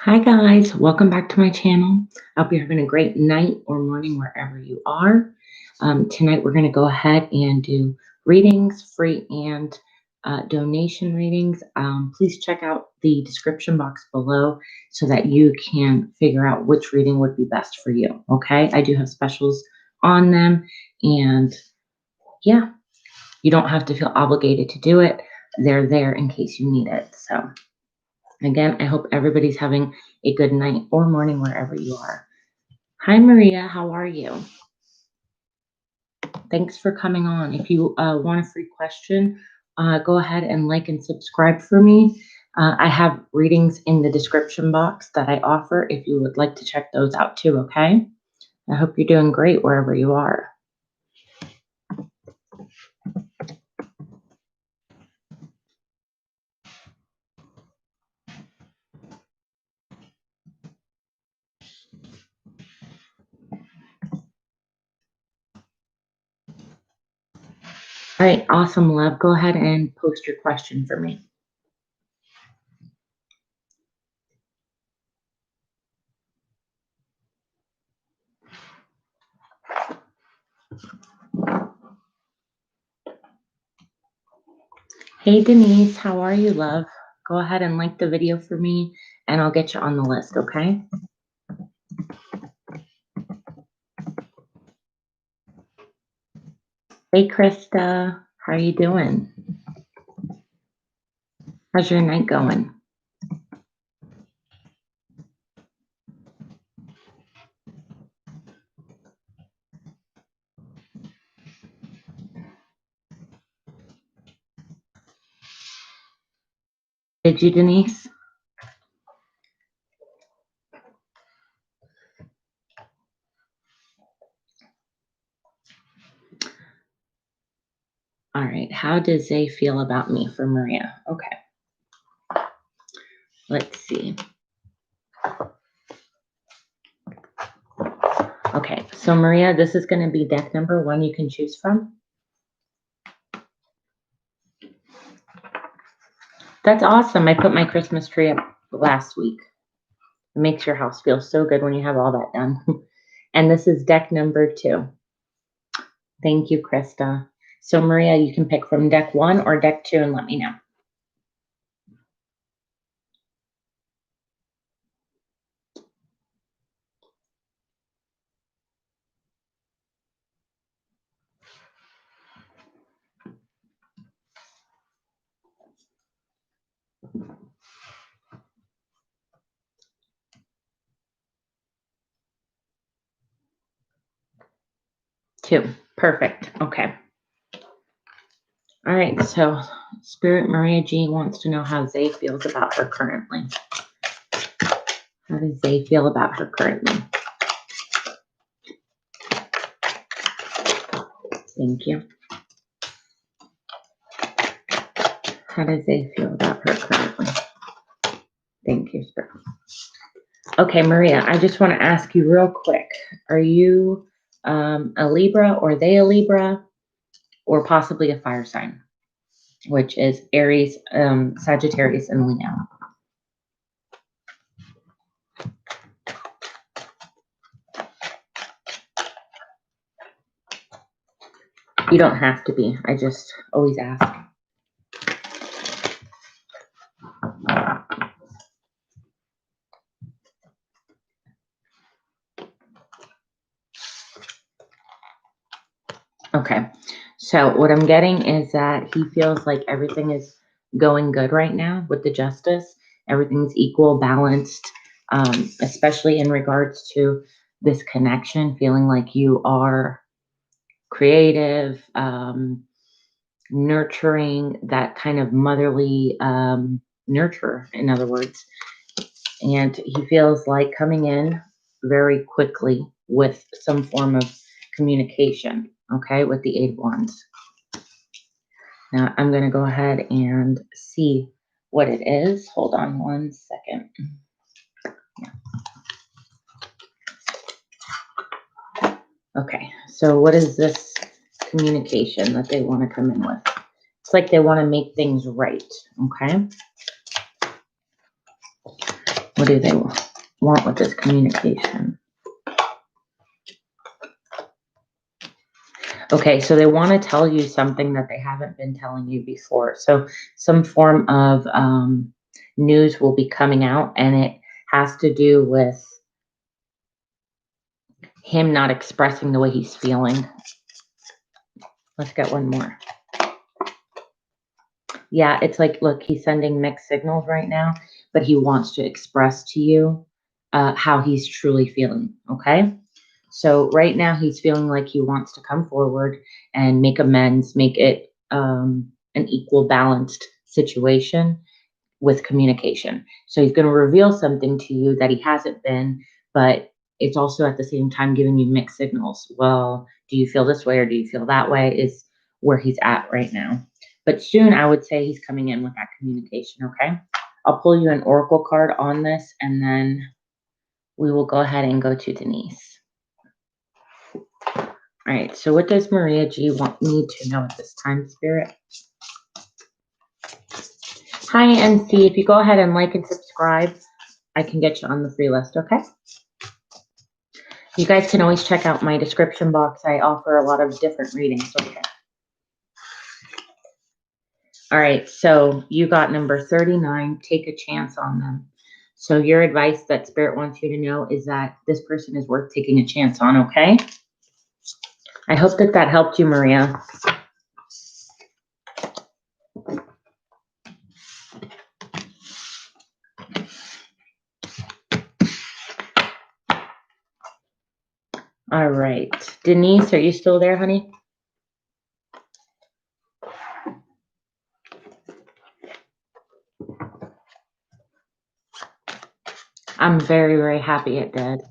Hi guys, welcome back to my channel. I hope you're having a great night or morning wherever you are. Tonight we're going to go ahead and do readings, free and donation readings. Please check out the description box below so that you can figure out which reading would be best for you. Okay, I do have specials on them, and yeah, you don't have to feel obligated to do it. They're there in case you need it. So again, I hope everybody's having a good night or morning wherever you are. Hi, Maria. How are you? Thanks for coming on. If you want a free question, go ahead and like and subscribe for me. I have readings in the description box that I offer if you would like to check those out too, okay? I hope you're doing great wherever you are. All right, awesome, love. Go ahead and post your question for me. Hey, Denise, how are you, love? Go ahead and like the video for me, and I'll get you on the list, okay? Hey, Krista, how are you doing? How's your night going? Did you, Denise? All right, how does Zay feel about me for Maria? Okay, let's see. Okay, so Maria, this is going to be deck number 1 you can choose from. That's awesome. I put my Christmas tree up last week. It makes your house feel so good when you have all that done. And this is deck number 2. Thank you, Krista. So Maria, you can pick from deck 1 or deck 2 and let me know. Two. Perfect. Okay. All right. So Spirit Maria G wants to know how Zay feels about her currently. How does Zay feel about her currently? Thank you. How does Zay feel about her currently? Thank you, Spirit. Okay, Maria, I just want to ask you real quick. Are you a Libra, or they a Libra, or possibly a fire sign, which is Aries, Sagittarius, and Leo? You don't have to be. I just always ask. Okay, so what I'm getting is that he feels like everything is going good right now with the justice. Everything's equal, balanced, especially in regards to this connection, feeling like you are creative, nurturing, that kind of motherly nurture, in other words. And he feels like coming in very quickly with some form of communication, okay, with the 8 of Wands. Now, I'm going to go ahead and see what it is. Hold on one second. Yeah. Okay, so what is this communication that they want to come in with? It's like they want to make things right, okay? What do they want with this communication? Okay, so they want to tell you something that they haven't been telling you before. So some form of news will be coming out, and it has to do with him not expressing the way he's feeling. Let's get one more. Yeah, it's like, look, he's sending mixed signals right now, but he wants to express to you how he's truly feeling, okay? So right now he's feeling like he wants to come forward and make amends, make it an equal, balanced situation with communication. So he's going to reveal something to you that he hasn't been, but it's also at the same time giving you mixed signals. Well, do you feel this way or do you feel that way is where he's at right now. But soon I would say he's coming in with that communication, okay? I'll pull you an oracle card on this, and then we will go ahead and go to Denise. All right, so what does Maria G need to know at this time, Spirit? Hi, NC. If you go ahead and like and subscribe, I can get you on the free list, okay? You guys can always check out my description box. I offer a lot of different readings, okay? All right, so you got number 39. Take a chance on them. So your advice that Spirit wants you to know is that this person is worth taking a chance on, okay? I hope that that helped you, Maria. All right. Denise, are you still there, honey? I'm very, very happy it did.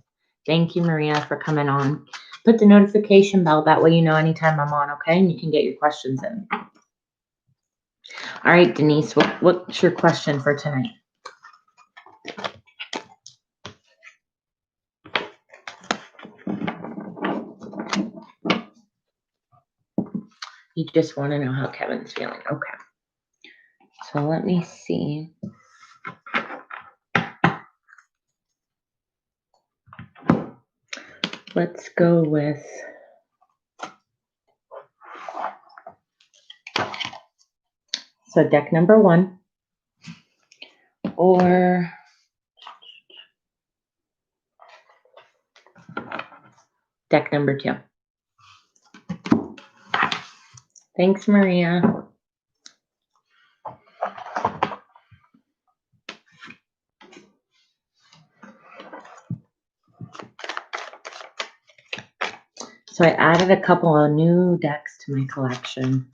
Thank you, Maria, for coming on. Put the notification bell. That way you know anytime I'm on, okay? And you can get your questions in. All right, Denise, what's your question for tonight? You just want to know how Kevin's feeling. Okay. So let me see. Let's go with so deck number 1 or deck number 2. Thanks, Maria. So I added a couple of new decks to my collection.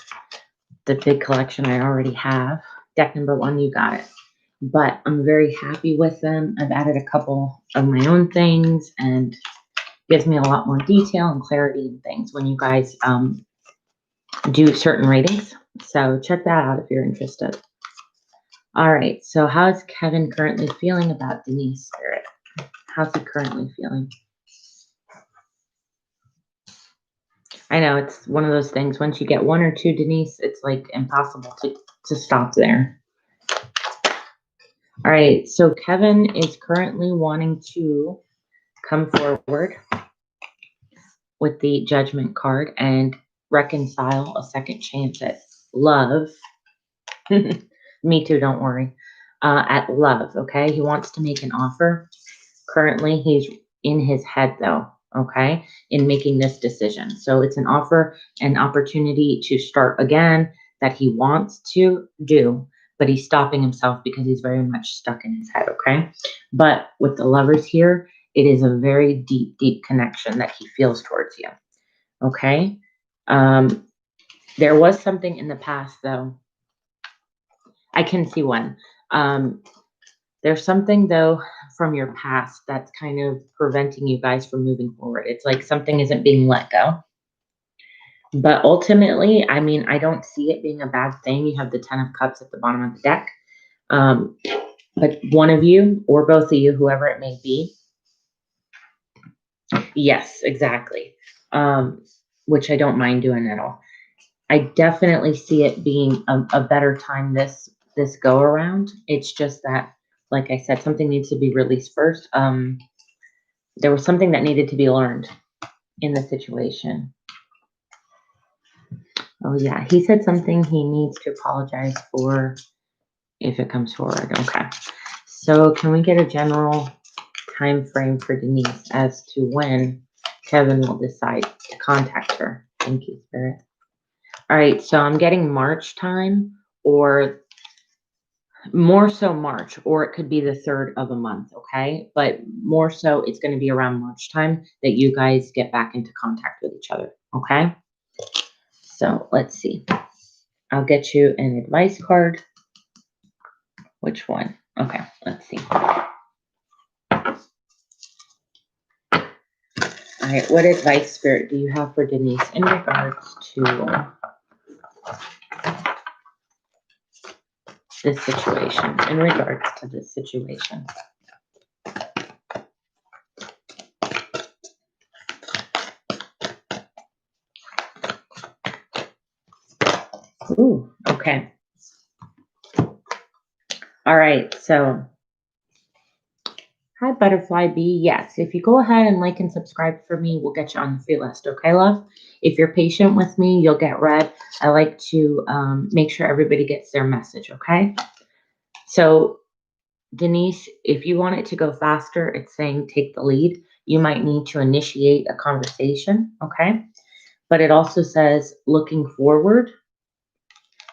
The big collection I already have. Deck number 1, you got it. But I'm very happy with them. I've added a couple of my own things, and gives me a lot more detail and clarity and things when you guys do certain readings. So check that out if you're interested. All right, so how's Kevin currently feeling about Denise, Spirit? How's he currently feeling? I know it's one of those things. Once you get 1 or 2, Denise, it's like impossible to stop there. All right, so Kevin is currently wanting to come forward with the Judgment card and reconcile a second chance at love. Me too, don't worry. At love, okay? He wants to make an offer. Currently, he's in his head, though, okay, in making this decision. So it's an offer, an opportunity to start again that he wants to do, but he's stopping himself because he's very much stuck in his head, okay? But with the Lovers here, it is a very deep, deep connection that he feels towards you, okay? There was something in the past, though. I can see one. There's something, though, from your past that's kind of preventing you guys from moving forward. It's like something isn't being let go. But ultimately, I mean, I don't see it being a bad thing. You have the 10 of Cups at the bottom of the deck. But one of you or both of you, whoever it may be. Yes, exactly. Which I don't mind doing at all. I definitely see it being a better time this go around. It's just that like I said, something needs to be released first. There was something that needed to be learned in the situation. Oh yeah, he said something he needs to apologize for if it comes forward. Okay. So can we get a general time frame for Denise as to when Kevin will decide to contact her? Thank you, Spirit. All right, so I'm getting March time, or more so March, or it could be the 3rd of a month, okay? But more so, it's going to be around March time that you guys get back into contact with each other, okay? So let's see. I'll get you an advice card. Which one? Okay, let's see. All right, what advice, Spirit, do you have for Denise in regards to this situation? In regards to this situation. Ooh, okay. All right, so hi, Butterfly Bee. Yes, if you go ahead and like and subscribe for me, we'll get you on the free list. Okay, love? If you're patient with me, you'll get read. I like to make sure everybody gets their message, okay? So, Denise, if you want it to go faster, it's saying take the lead. You might need to initiate a conversation, okay? But it also says looking forward.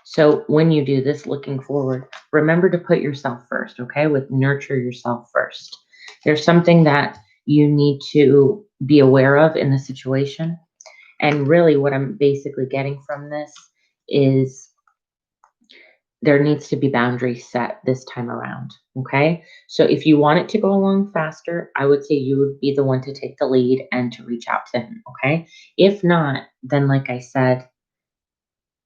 So when you do this, looking forward, remember to put yourself first, okay? With nurture yourself first. There's something that you need to be aware of in the situation. And really what I'm basically getting from this is there needs to be boundaries set this time around, okay? So if you want it to go along faster, I would say you would be the one to take the lead and to reach out to him, okay? If not, then like I said,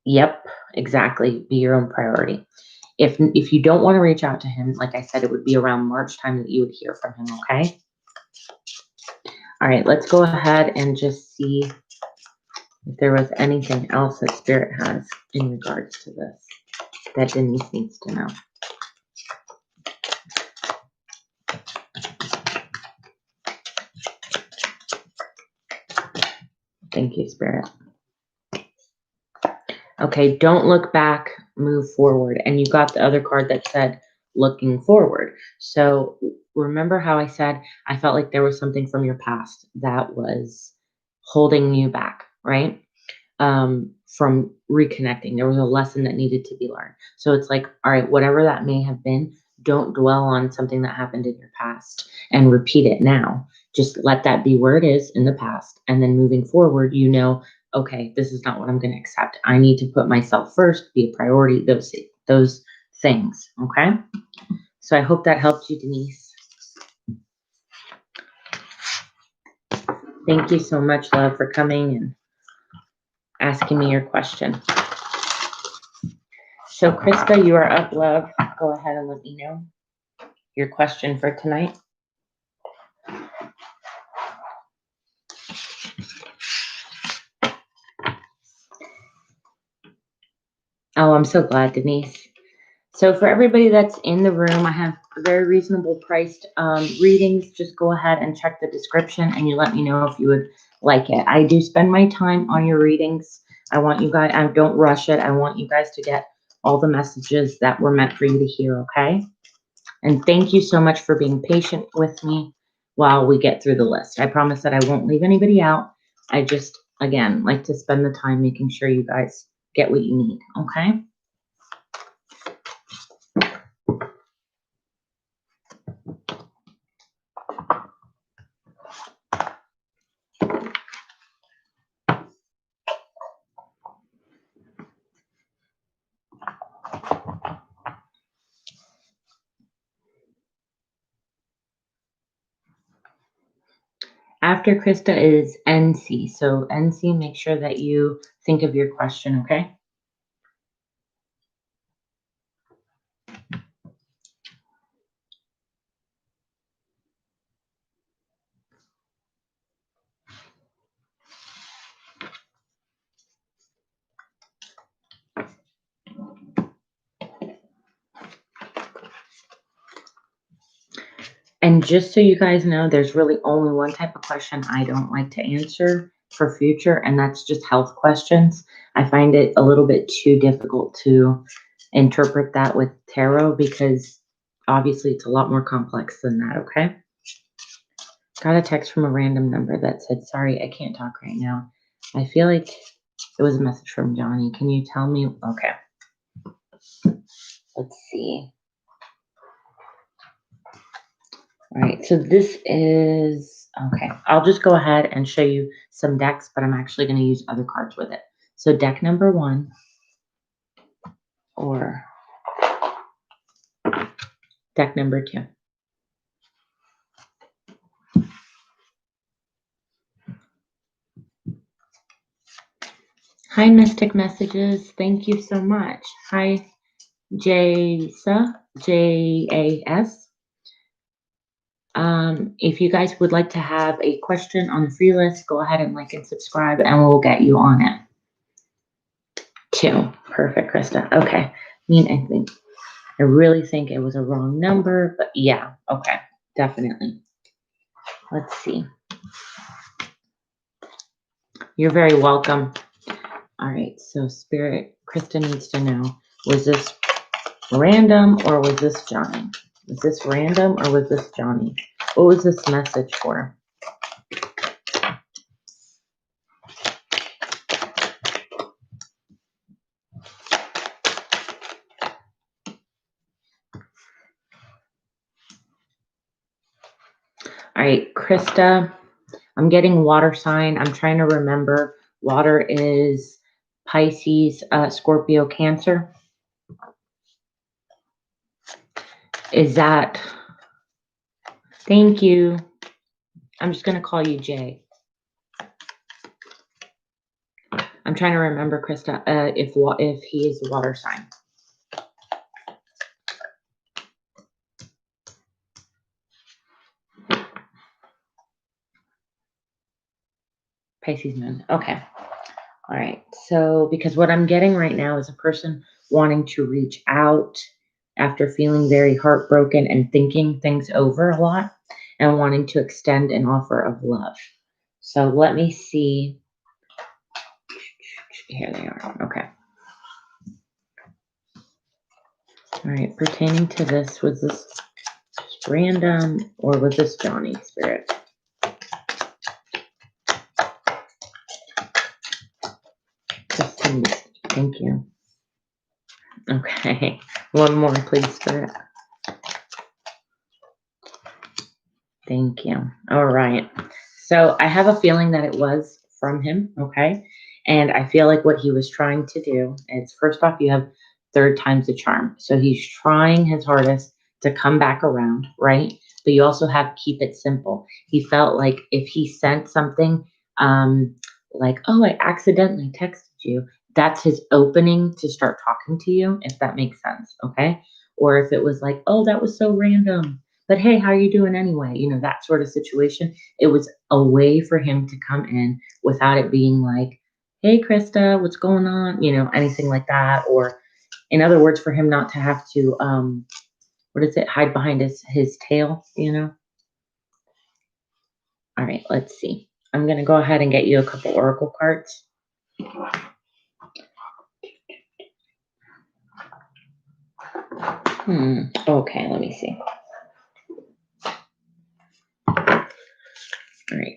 yep, exactly, be your own priority. If you don't want to reach out to him, like I said, it would be around March time that you would hear from him, okay? All right, let's go ahead and just see if there was anything else that Spirit has in regards to this that Denise needs to know. Thank you, Spirit. Okay, don't look back, move forward. And you got the other card that said looking forward. So remember how I said I felt like there was something from your past that was holding you back, right? From reconnecting. There was a lesson that needed to be learned. So it's like, all right, whatever that may have been, don't dwell on something that happened in your past and repeat it now. Just let that be where it is in the past. And then moving forward, you know, okay, this is not what I'm going to accept. I need to put myself first, be a priority, those things. Okay. So I hope that helped you, Denise. Thank you so much, love, for coming and asking me your question. So, Krista, you are up, love. Go ahead and let me know your question for tonight. Oh, I'm so glad, Denise. So for everybody that's in the room, I have very reasonable priced readings. Just go ahead and check the description and you let me know if you would like it. I do spend my time on your readings. I want you guys, I don't rush it. I want you guys to get all the messages that were meant for you to hear, okay? And thank you so much for being patient with me while we get through the list. I promise that I won't leave anybody out. I just, again, like to spend the time making sure you guys get what you need, okay? After Krista is NC. So NC, make sure that you think of your question, okay? And just so you guys know, there's really only one type of question I don't like to answer for future, and that's just health questions. I find it a little bit too difficult to interpret that with tarot because obviously it's a lot more complex than that, okay? Got a text from a random number that said, sorry, I can't talk right now. I feel like it was a message from Johnny. Can you tell me? Okay. Let's see. All right, so this is, okay, I'll just go ahead and show you some decks, but I'm actually going to use other cards with it. So deck number 1 or deck number 2. Hi, Mystic Messages. Thank you so much. Hi, Jasa, Jas. If you guys would like to have a question on the free list, go ahead and like and subscribe, and we'll get you on it. 2. Perfect, Krista. Okay. I really think it was a wrong number, but yeah, okay, definitely. Let's see. You're very welcome. All right, so Spirit, Krista needs to know, was this random or was this Johnny? Was this random or was this Johnny? What was this message for? All right, Krista, I'm getting water sign. I'm trying to remember. Water is Pisces, Scorpio, Cancer. Is that, thank you. I'm just going to call you Jay. I'm trying to remember, Krista, if he is the water sign. Pisces moon. Okay. All right. So, because what I'm getting right now is a person wanting to reach out after feeling very heartbroken and thinking things over a lot and wanting to extend an offer of love. So let me see. Here they are. Okay. All right. Pertaining to this, was this just random or was this Johnny, Spirit? Thank you. Okay. One more, please, Spirit. Thank you. All right. So I have a feeling that it was from him, okay? And I feel like what he was trying to do is, first off, you have 3rd time's the charm. So he's trying his hardest to come back around, right? But you also have keep it simple. He felt like if he sent something like, oh, I accidentally texted you, that's his opening to start talking to you, if that makes sense, okay? Or if it was like, oh, that was so random, but hey, how are you doing anyway? You know, that sort of situation. It was a way for him to come in without it being like, hey, Krista, what's going on? You know, anything like that. Or in other words, for him not to have to, what is it, hide behind his tail, you know? All right, let's see. I'm going to go ahead and get you a couple oracle cards. Okay, let me see. All right.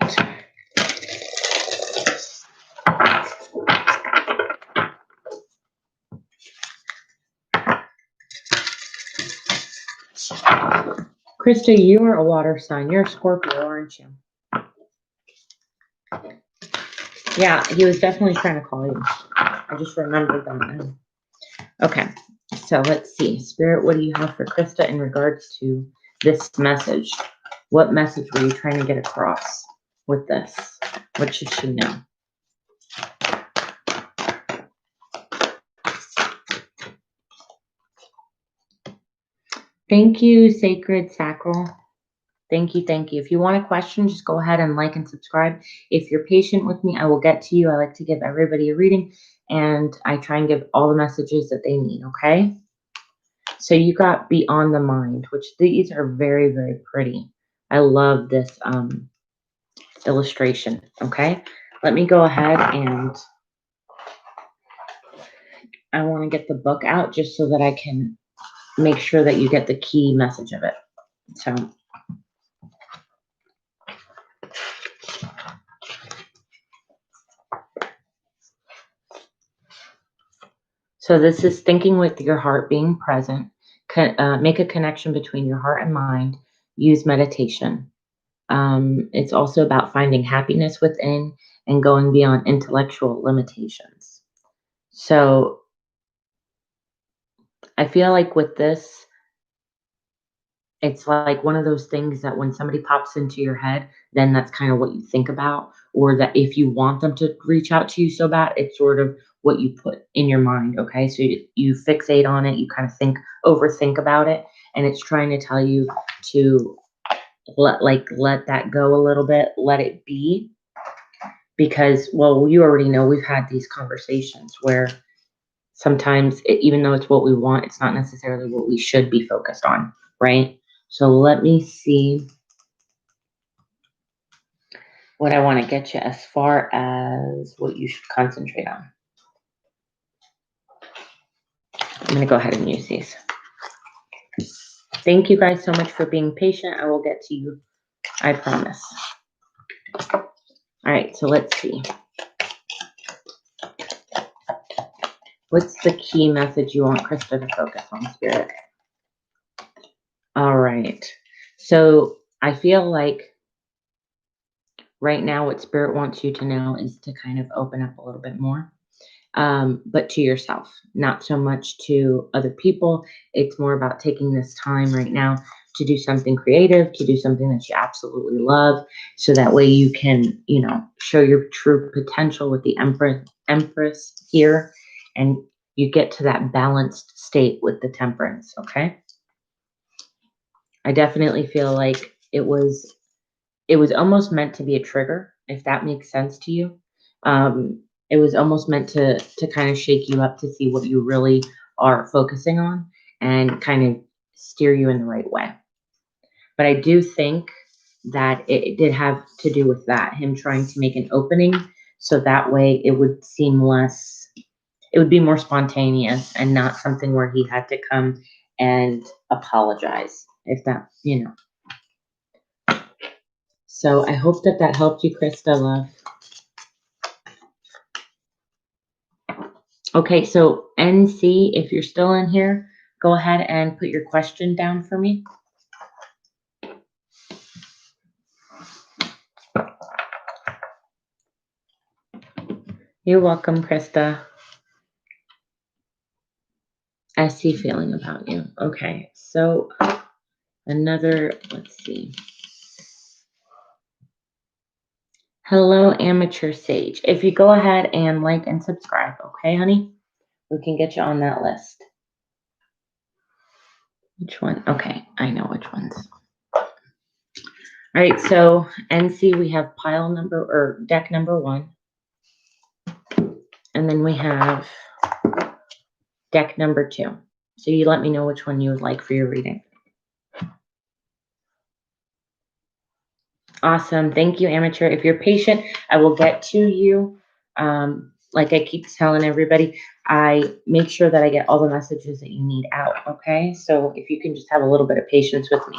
Krista, you are a water sign. You're a Scorpio, aren't you? Yeah, he was definitely trying to call you. I just remembered that now. Okay, so let's see. Spirit, what do you have for Krista in regards to this message? What message were you trying to get across with this? What should she know? Thank you, Sacred Sacral. Thank you, thank you. If you want a question, just go ahead and like and subscribe. If you're patient with me, I will get to you. I like to give everybody a reading, and I try and give all the messages that they need, okay? So you got Beyond the Mind, which these are very, very pretty. I love this illustration. Okay, let me go ahead and I want to get the book out just so that I can make sure that you get the key message of it. So this is thinking with your heart, being present. Make a connection between your heart and mind. Use meditation. It's also about finding happiness within and going beyond intellectual limitations. So I feel like with this, it's like one of those things that when somebody pops into your head, then that's kind of what you think about, or that if you want them to reach out to you so bad, it's sort of what you put in your mind. Okay. So you fixate on it, you kind of overthink about it, and it's trying to tell you to let that go a little bit, let it be. Because, well, you already know we've had these conversations where sometimes, even though it's what we want, it's not necessarily what we should be focused on, right? So let me see what I want to get you as far as what you should concentrate on. I'm going to go ahead and use these. Thank you guys so much for being patient. I will get to you, I promise. All right, so let's see. What's the key message you want Krista to focus on, Spirit? All right. So I feel like right now what Spirit wants you to know is to kind of open up a little bit more, but to yourself, not so much to other people. It's more about taking this time right now to do something creative, to do something that you absolutely love, so that way you can, show your true potential with the Empress here, and you get to that balanced state with the Temperance, okay? I definitely feel like it was almost meant to be a trigger, if that makes sense to you. It was almost meant to kind of shake you up to see what you really are focusing on and kind of steer you in the right way. But I do think that it did have to do with that, him trying to make an opening, so that way it would seem less, it would be more spontaneous and not something where he had to come and apologize, if that, So I hope that helped you, Krista, love. Okay, so NC, if you're still in here, go ahead and put your question down for me. You're welcome, Krista. SC feeling about you. Okay, so let's see. Hello, Amateur Sage. If you go ahead and like and subscribe, okay, honey? We can get you on that list. Which one? Okay, I know which ones. All right, so NC, we have deck number 1. And then we have deck number 2. So you let me know which one you would like for your reading. Awesome. Thank you, Amateur. If you're patient, I will get to you. Like I keep telling everybody, I make sure that I get all the messages that you need out, okay? So if you can just have a little bit of patience with me.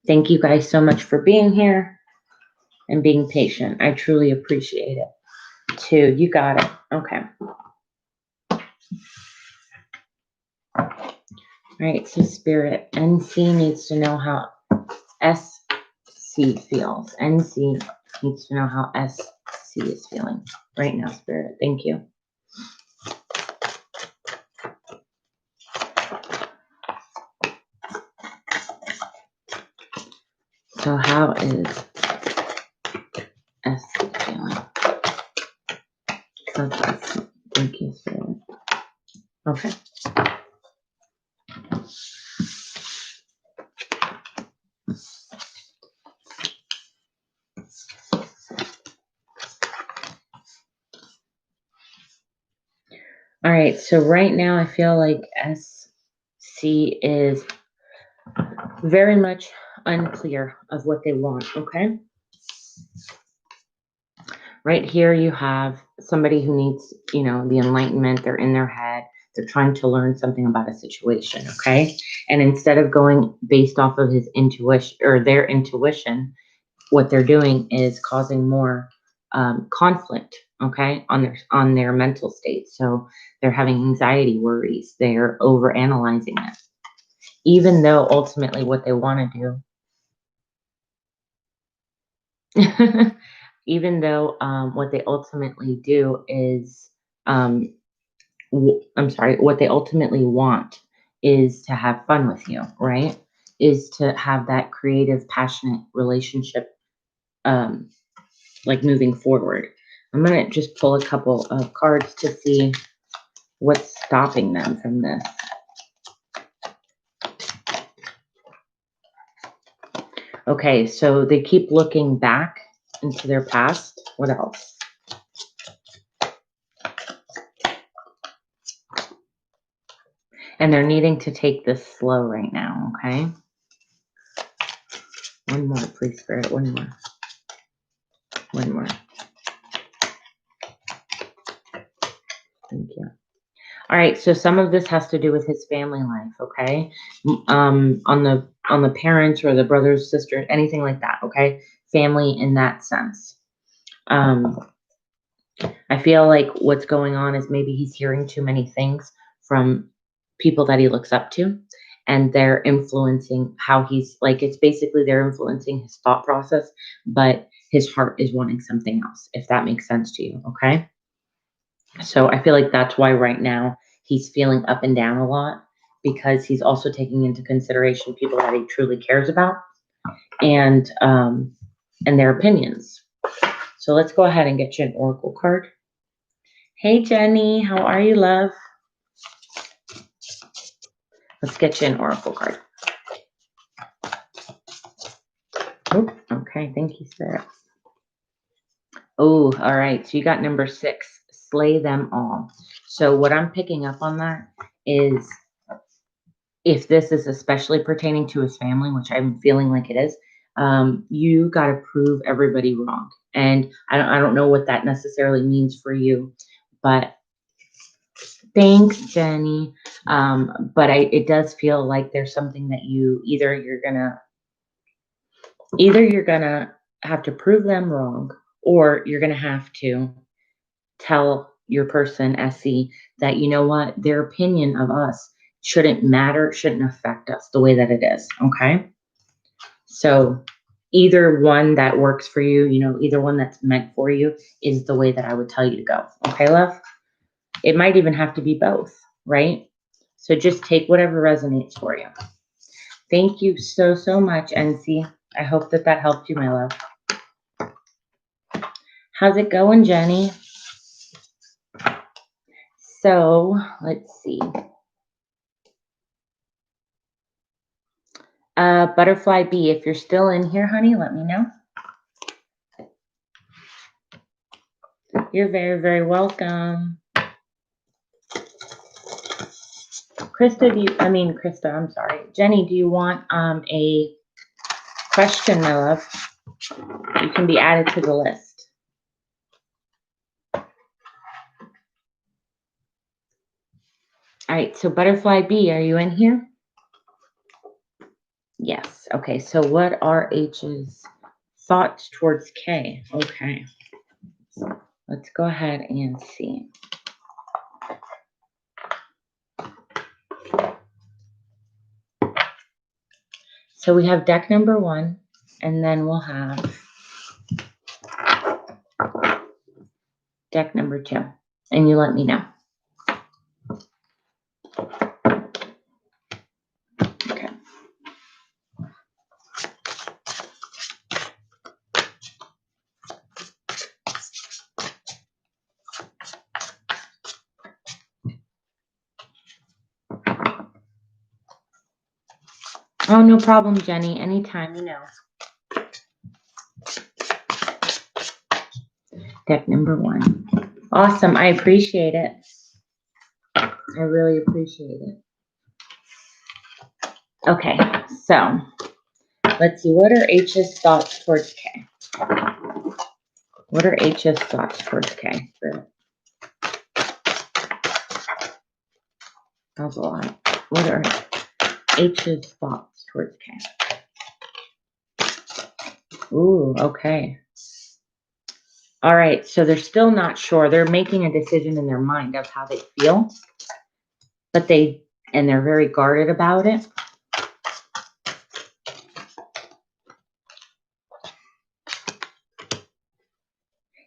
Thank you guys so much for being here and being patient. I truly appreciate it, too. You got it. Okay. All right, so Spirit, NC needs to know how SC feels. NC needs to know how SC is feeling right now, Spirit. Thank you. So how is SC feeling? Thank you, Spirit. Okay. All right, so right now I feel like SC C is very much unclear of what they want, okay? Right here you have somebody who needs, the enlightenment. They're in their head. They're trying to learn something about a situation, okay? And instead of going based off of his intuition or their intuition, what they're doing is causing more conflict, okay, on their mental state. So they're having anxiety, worries. They're overanalyzing it, even though ultimately what they want to do, even though what they ultimately do is, what they ultimately want is to have fun with you, right? Is to have that creative, passionate relationship, like moving forward. I'm going to just pull a couple of cards to see what's stopping them from this. Okay, so they keep looking back into their past. What else? And they're needing to take this slow right now, okay? One more, please, Spirit. One more. One more. Thank you. All right, so some of this has to do with his family life, okay? On the parents or the brothers, sisters, anything like that, okay? Family in that sense. I feel like what's going on is maybe he's hearing too many things from people that he looks up to, and they're influencing how he's like, it's basically they're influencing his thought process, but his heart is wanting something else, if that makes sense to you, okay? So I feel like that's why right now he's feeling up and down a lot, because he's also taking into consideration people that he truly cares about and their opinions. So let's go ahead and get you an oracle card. Hey, Jenny, how are you, love? Let's get you an oracle card. Oh, okay, thank you, Spirit. Oh, all right, so you got number 6, slay them all. So what I'm picking up on that is, if this is especially pertaining to his family, which I'm feeling like it is, you got to prove everybody wrong. And I don't know what that necessarily means for you, but thanks, Jenny. But it does feel like there's something that either you're gonna have to prove them wrong, or you're gonna have to tell your person, SC, that you know what, their opinion of us shouldn't matter, shouldn't affect us the way that it is. Okay. So either one that works for you, either one that's meant for you is the way that I would tell you to go. Okay, love? It might even have to be both, right? So just take whatever resonates for you. Thank you so, so much, NC. I hope that helped you, my love. How's it going, Jenny? So let's see. Butterfly B, if you're still in here, honey, let me know. You're very, very welcome. Krista, I'm sorry. Jenny, do you want a question, my love? You can be added to the list. All right, so Butterfly B, are you in here? Yes. Okay, so what are H's thoughts towards K? Okay. Let's go ahead and see. So we have deck number 1, and then we'll have deck number 2, and you let me know. Okay. Oh, no problem, Jenny. Anytime, Deck number 1. Awesome. I appreciate it. I really appreciate it. Okay, so let's see. What are H's thoughts towards K? What are H's thoughts towards K? That was a lot. What are H's thoughts towards K? Ooh, okay. All right, so they're still not sure. They're making a decision in their mind of how they feel, but they're very guarded about it.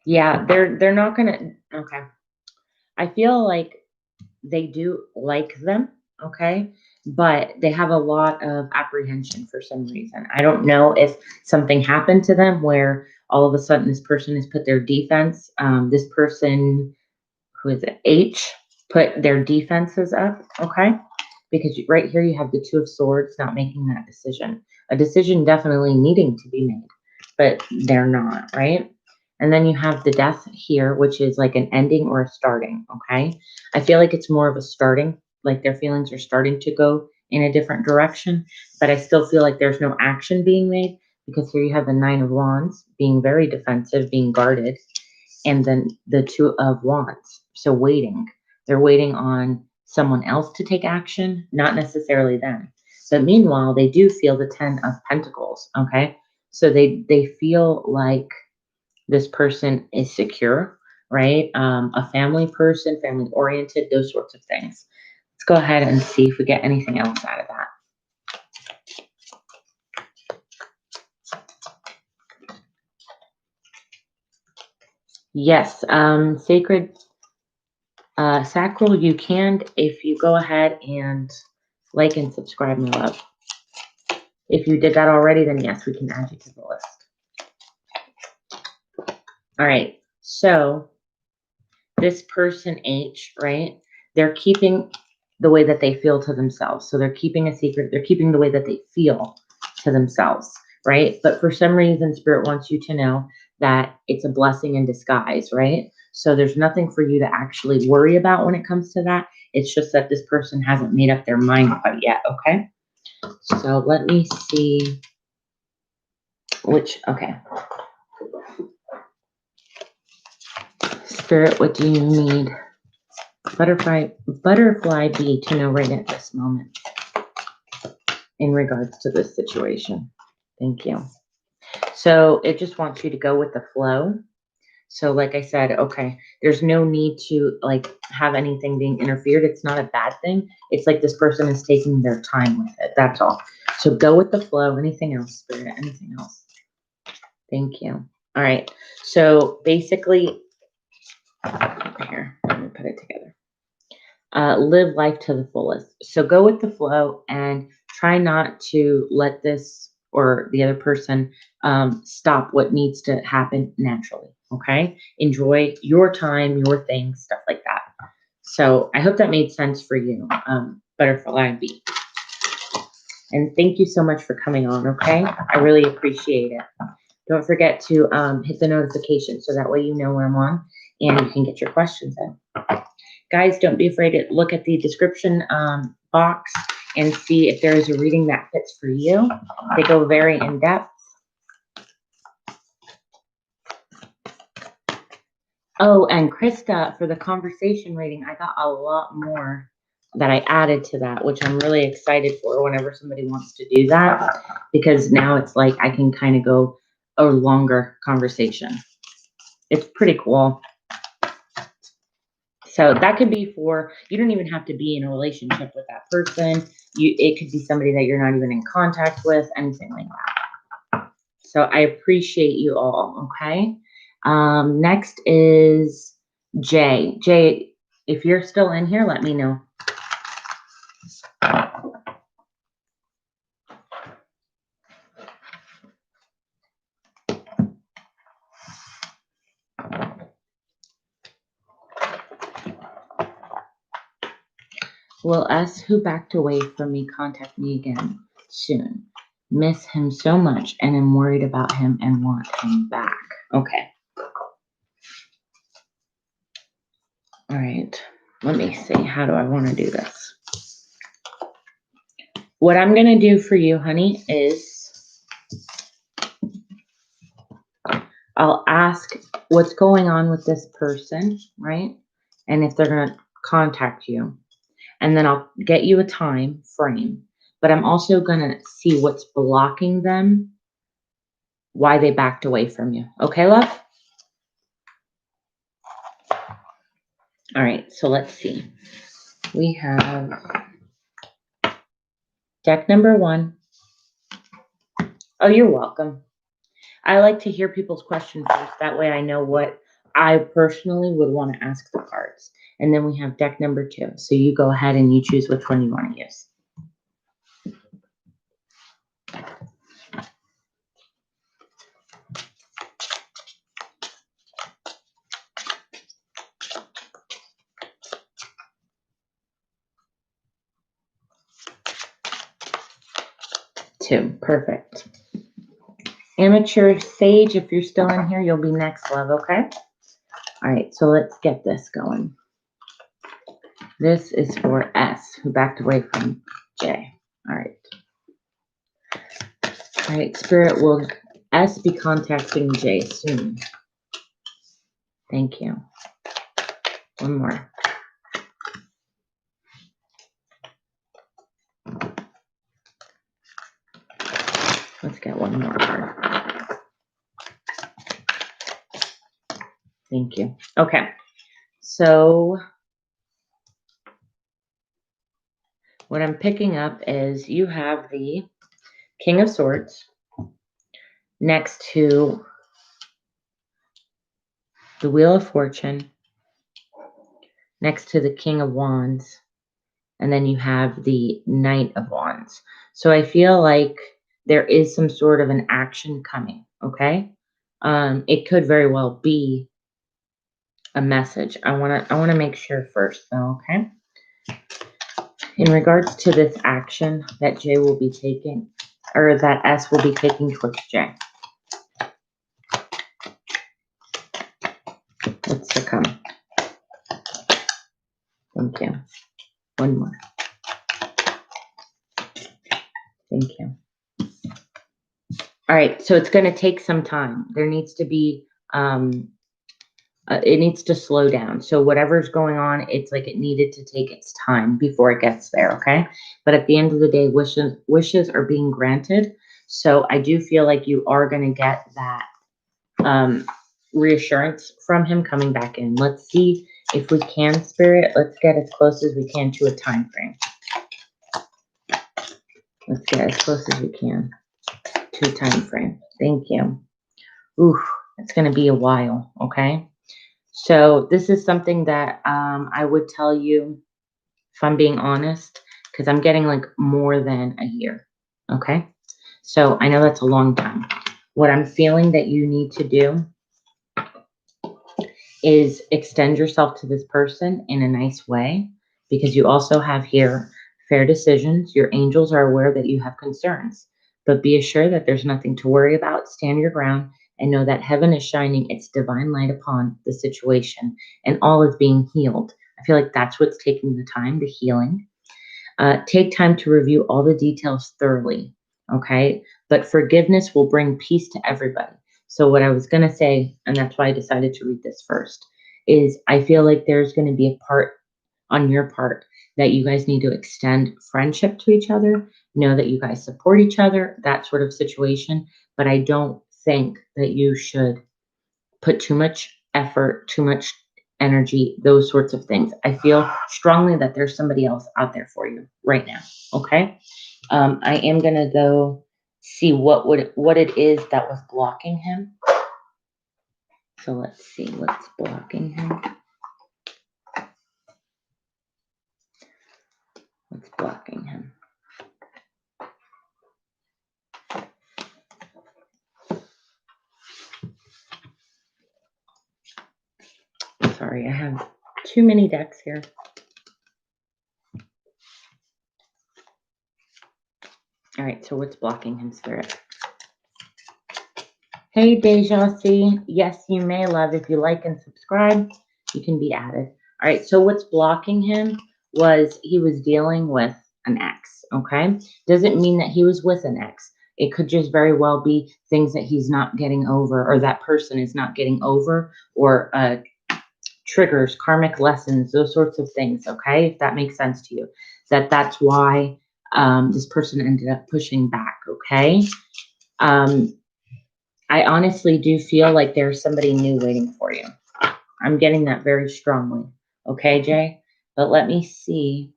Yeah, they're not gonna. Okay, I feel like they do like them. Okay, but they have a lot of apprehension for some reason. I don't know if something happened to them where all of a sudden this person has put their defense. This person, who is it, H, put their defenses up. Okay, because right here you have the Two of Swords not making that decision. A decision definitely needing to be made, but they're not, right? And then you have the Death here, which is like an ending or a starting, okay? I feel like it's more of a starting, like their feelings are starting to go in a different direction, but I still feel like there's no action being made because here you have the Nine of Wands being very defensive, being guarded, and then the Two of Wands. So waiting. They're waiting on someone else to take action, not necessarily them. But meanwhile, they do feel the Ten of Pentacles, okay? So they feel like this person is secure, right? A family person, family oriented, those sorts of things. Let's go ahead and see if we get anything else out of that. Yes, sacred, sacral, you can, if you go ahead and like and subscribe, my love. If you did that already, then yes, we can add you to the list. All right, so this person H, right? They're keeping the way that they feel to themselves. So they're keeping a secret. They're keeping the way that they feel to themselves, right? But for some reason, Spirit wants you to know that it's a blessing in disguise, right? So there's nothing for you to actually worry about when it comes to that. It's just that this person hasn't made up their mind quite yet, okay? So let me see okay. Spirit, what do you need? Butterfly bee to know right at this moment in regards to this situation. Thank you. So it just wants you to go with the flow. So like I said, okay, there's no need to like have anything being interfered. It's not a bad thing. It's like this person is taking their time with it. That's all. So go with the flow. Anything else, Spirit? Anything else? Thank you. All right. So basically, here, let me put it together. Live life to the fullest. So go with the flow and try not to let this or the other person stop what needs to happen naturally. Okay. Enjoy your time, your things, stuff like that. So I hope that made sense for you, Butterfly Bee. And thank you so much for coming on. Okay. I really appreciate it. Don't forget to hit the notification so that way you know when I'm on and you can get your questions in. Guys, don't be afraid to look at the description box and see if there is a reading that fits for you. They go very in depth. Oh, and Krista, for the conversation reading, I got a lot more that I added to that, which I'm really excited for whenever somebody wants to do that, because now it's like I can kind of go a longer conversation. It's pretty cool. So that could be for, you don't even have to be in a relationship with that person. It could be somebody that you're not even in contact with, anything like that. So I appreciate you all, okay? Next is Jay. Jay, if you're still in here, let me know. Will S, who backed away from me, contact me again soon? Miss him so much and am worried about him and want him back. Okay. All right. Let me see. How do I want to do this? what I'm going to do for you, honey, is I'll ask what's going on with this person, right? And if they're going to contact you. And then I'll get you a time frame. But I'm also going to see what's blocking them, why they backed away from you. Okay, love? All right, so let's see. We have deck number 1. Oh, you're welcome. I like to hear people's questions first. That way I know what I personally would want to ask the cards. And then we have deck number 2. So you go ahead and you choose which one you want to use. Two. Perfect. Amateur Sage, if you're still in here, you'll be next, love, okay? All right, so let's get this going. This is for S, who backed away from J. All right. All right, Spirit, will S be contacting J soon? Thank you. One more. Let's get one more card. Thank you. Okay, so what I'm picking up is you have the King of Swords next to the Wheel of Fortune, next to the King of Wands, and then you have the Knight of Wands. So I feel like there is some sort of an action coming, okay? It could very well be a message. I want to make sure first, though, okay? In regards to this action that J will be taking, or that S will be taking towards J. What's to come? Thank you. One more. Thank you. All right, so it's going to take some time. There needs to be, it needs to slow down. So whatever's going on, it's like it needed to take its time before it gets there, okay? But at the end of the day, wishes are being granted. So I do feel like you are going to get that reassurance from him coming back in. Let's see if we can, Spirit. Let's get as close as we can to a time frame. Let's get as close as we can to a time frame. Thank you. Ooh, it's going to be a while, okay? So this is something that I would tell you, if I'm being honest, because I'm getting like more than a year, okay? So I know that's a long time. What I'm feeling that you need to do is extend yourself to this person in a nice way, because you also have here fair decisions. Your angels are aware that you have concerns, but be assured that there's nothing to worry about. Stand your ground and know that heaven is shining its divine light upon the situation and all is being healed. I feel like that's what's taking the time, the healing. Take time to review all the details thoroughly, okay? But forgiveness will bring peace to everybody. So what I was going to say, and that's why I decided to read this first, is I feel like there's going to be a part on your part that you guys need to extend friendship to each other, know that you guys support each other, that sort of situation. But I don't think that you should put too much effort, too much energy, those sorts of things. I feel strongly that there's somebody else out there for you right now, okay? I am going to go see what it is that was blocking him. So let's see what's blocking him. What's blocking him? Sorry, I have too many decks here. All right, so what's blocking him, Spirit? Hey, Deja C. Yes, you may, love. If you like and subscribe, you can be added. All right, so what's blocking him was he was dealing with an ex, okay? Doesn't mean that he was with an ex. It could just very well be things that he's not getting over, or that person is not getting over, or triggers, karmic lessons, those sorts of things, okay? If that makes sense to you. That's why this person ended up pushing back, okay? I honestly do feel like there's somebody new waiting for you. I'm getting that very strongly. Okay, Jay? But let me see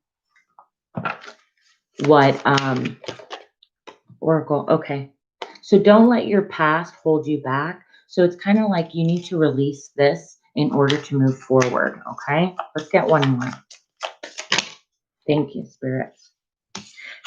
what Oracle. Okay. So don't let your past hold you back. So it's kind of like you need to release this in order to move forward. Okay? Let's get one more. Thank you, Spirit.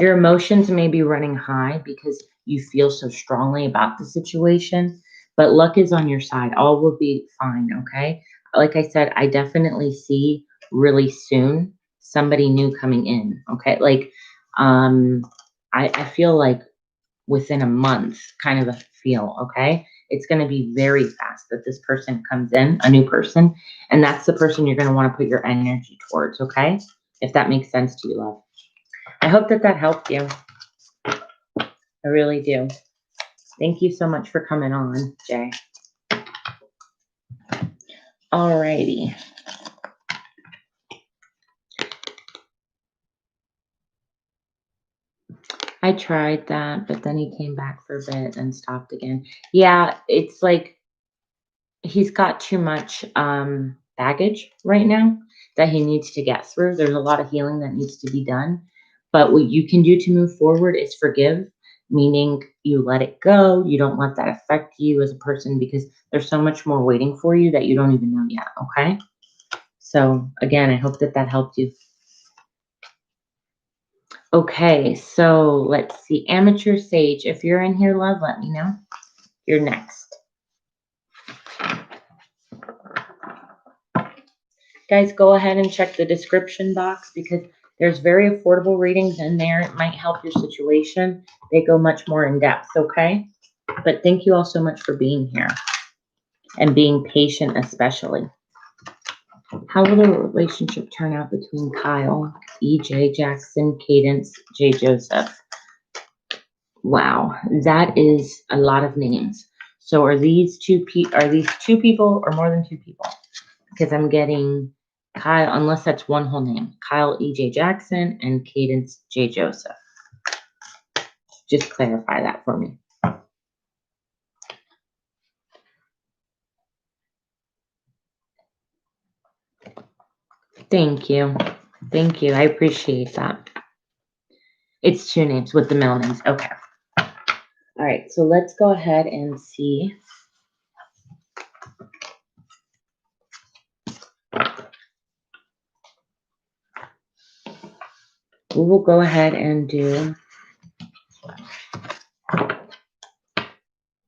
Your emotions may be running high because you feel so strongly about the situation, but luck is on your side. All will be fine, okay? Like I said, I definitely see really soon somebody new coming in, okay? Like, I feel like within a month kind of a feel, okay? It's going to be very fast that this person comes in, a new person, and that's the person you're going to want to put your energy towards, okay? If that makes sense to you, love. I hope that helped you. I really do. Thank you so much for coming on, Jay. Alrighty. I tried that, but then he came back for a bit and stopped again. Yeah, it's like he's got too much baggage right now that he needs to get through. There's a lot of healing that needs to be done. But what you can do to move forward is forgive, meaning you let it go. You don't let that affect you as a person because there's so much more waiting for you that you don't even know yet, okay? So again, I hope that helped you. Okay, so let's see. Amateur Sage, if you're in here, love, let me know. You're next. Guys, go ahead and check the description box because there's very affordable readings in there. It might help your situation. They go much more in depth, okay? But thank you all so much for being here and being patient, especially. How will the relationship turn out between Kyle, E.J. Jackson, Cadence, J. Joseph? Wow, that is a lot of names. So are these two people or more than two people? Because I'm getting Kyle, unless that's one whole name, Kyle E.J. Jackson and Cadence J. Joseph. Just clarify that for me. Thank you. Thank you. I appreciate that. It's two names with the middle names. Okay. All right. So let's go ahead and see. We will go ahead and do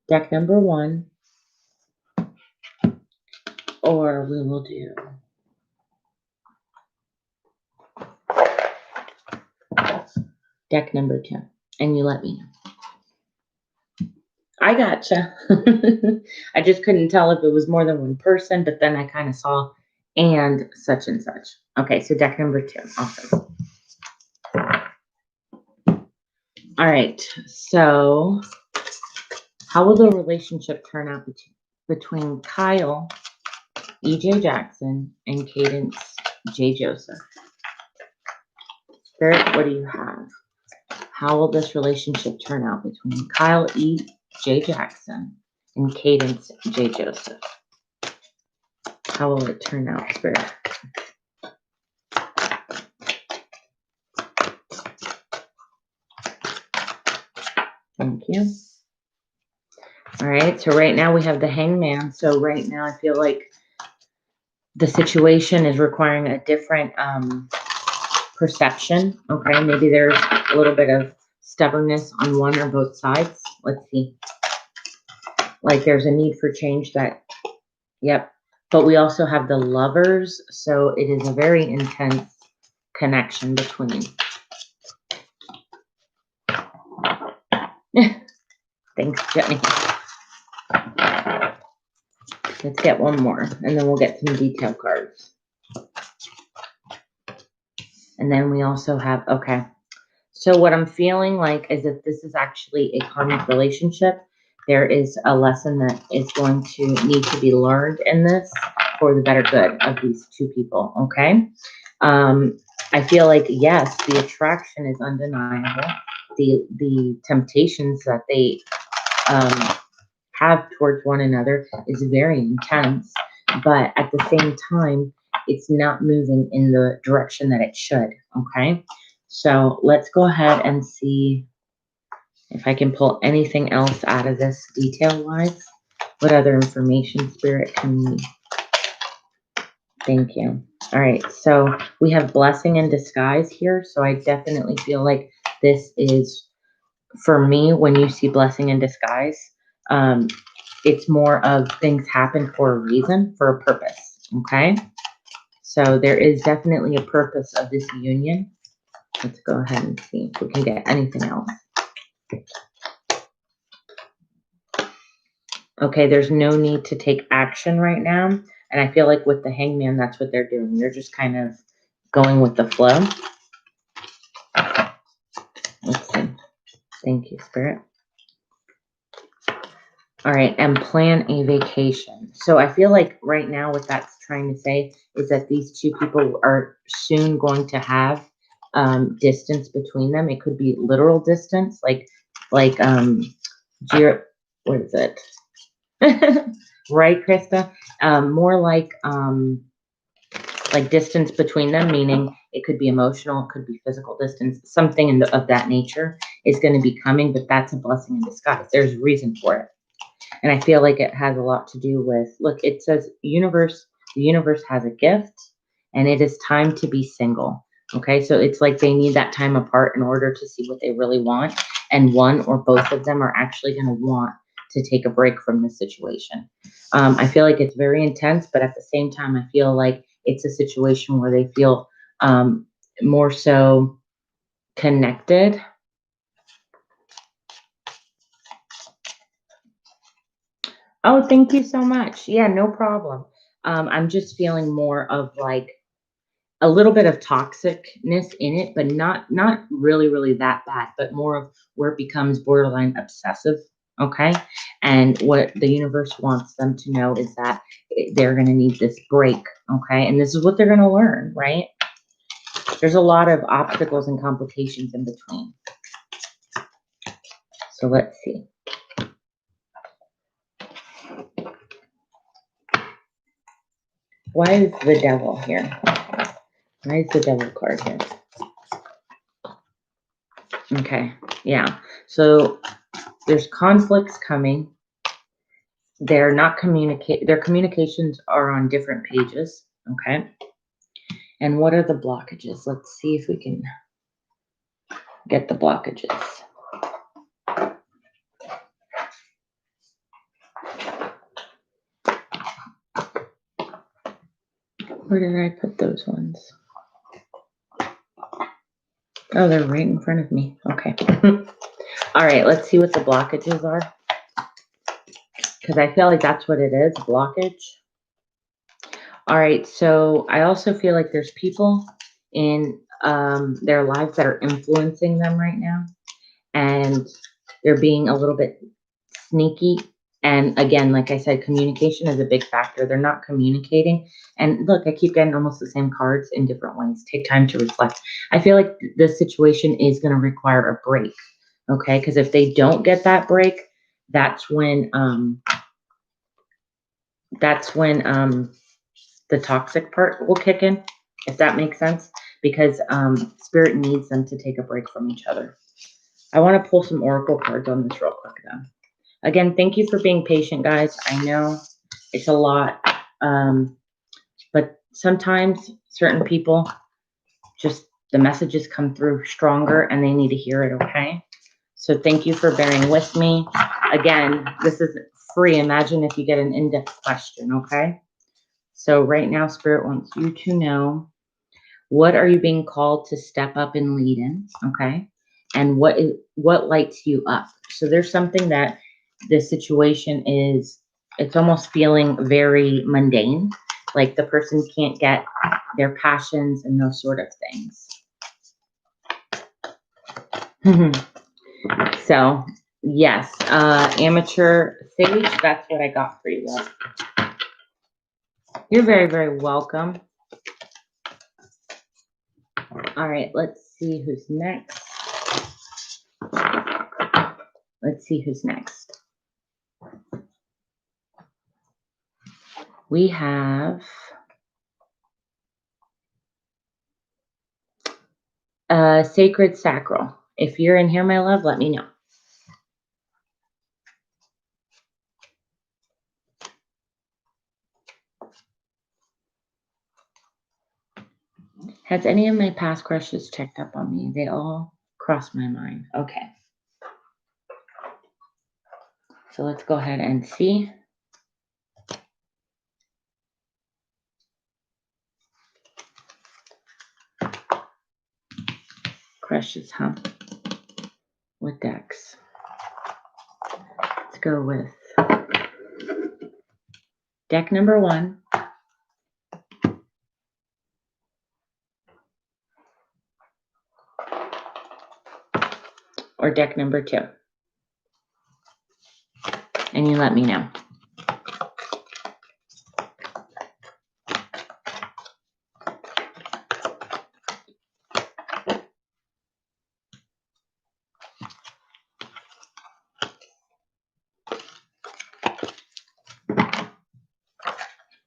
deck number 1, or we will do deck number 2, and you let me know. I gotcha. I just couldn't tell if it was more than one person, but then I kind of saw and such and such. Okay, so deck number 2. Awesome. All right, so how will the relationship turn out between Kyle, E.J. Jackson, and Cadence J. Joseph? Spirit, what do you have? How will this relationship turn out between Kyle E.J. Jackson and Cadence J. Joseph? How will it turn out, Spirit? Thank you. All right, so right now we have the Hangman. So right now I feel like the situation is requiring a different perception. Okay, maybe there's a little bit of stubbornness on one or both sides. Let's see. Like there's a need for change that, yep. But we also have the Lovers, so it is a very intense connection between. Thanks, Jenny. Let's get one more, and then we'll get some detail cards. And then we also have, okay, So what I'm feeling like is that this is actually a karmic relationship. There is a lesson that is going to need to be learned in this for the better good of these two people, okay? I feel like, yes, the attraction is undeniable. The temptations that they have towards one another is very intense, but at the same time, it's not moving in the direction that it should, okay? So let's go ahead and see if I can pull anything else out of this detail-wise. What other information, Spirit, can we... Thank you. All right, so we have blessing in disguise here, so I definitely feel like this is, for me, when you see blessing in disguise, it's more of things happen for a reason, for a purpose, okay? So there is definitely a purpose of this union. Let's go ahead and see if we can get anything else. Okay, there's no need to take action right now. And I feel like with the Hangman, that's what they're doing. They're just kind of going with the flow. Let's see. Thank you, Spirit. All right, and plan a vacation. So I feel like right now what that's trying to say is that these two people are soon going to have distance between them. It could be literal distance, like what is it? Right, Krista? More like distance between them, meaning it could be emotional, it could be physical distance, something of that nature is going to be coming, but that's a blessing in disguise. There's a reason for it. And I feel like it has a lot to do with, look, it says the universe has a gift, and it is time to be single. Okay, so it's like they need that time apart in order to see what they really want. And one or both of them are actually going to want to take a break from this situation. I feel like it's very intense, but at the same time, I feel like it's a situation where they feel more so connected. Oh, thank you so much. Yeah, no problem. I'm just feeling more of like a little bit of toxicness in it, but not really that bad, but more of where it becomes borderline obsessive. Okay. And what the universe wants them to know is that they're going to need this break. Okay. And this is what they're going to learn, right? There's a lot of obstacles and complications in between. So let's see. Why is the devil here? Why is the devil card here? Okay, yeah. So there's conflicts coming. They're not their communications are on different pages, okay? And what are the blockages? Let's see if we can get the blockages. Where did I put those ones? Oh, they're right in front of me. Okay. All right, let's see what the blockages are. Because I feel like that's what it is, blockage. All right, so I also feel like there's people in their lives that are influencing them right now. And they're being a little bit sneaky. And again, like I said, communication is a big factor. They're not communicating. And look, I keep getting almost the same cards in different ways. Take time to reflect. I feel like this situation is going to require a break. Okay, because if they don't get that break, that's when the toxic part will kick in, if that makes sense. Because Spirit needs them to take a break from each other. I want to pull some oracle cards on this real quick though. Again, thank you for being patient, guys. I know it's a lot, but sometimes certain people, just the messages come through stronger and they need to hear it, okay? So thank you for bearing with me. Again, this is free. Imagine if you get an in-depth question, okay? So right now, Spirit wants you to know, what are you being called to step up and lead in, okay? And what lights you up? So there's something that this situation is, it's almost feeling very mundane, like the person can't get their passions and those sort of things. So, yes, amateur sage, that's what I got for you, love. You're very, very welcome. All right, let's see who's next. Let's see who's next. We have Sacred Sacral. If you're in here, my love, let me know. Has any of my past crushes checked up on me? They all crossed my mind. Okay. So let's go ahead and see. Crushes, huh? What decks? Let's go with deck number 1. Or deck number 2. And you let me know.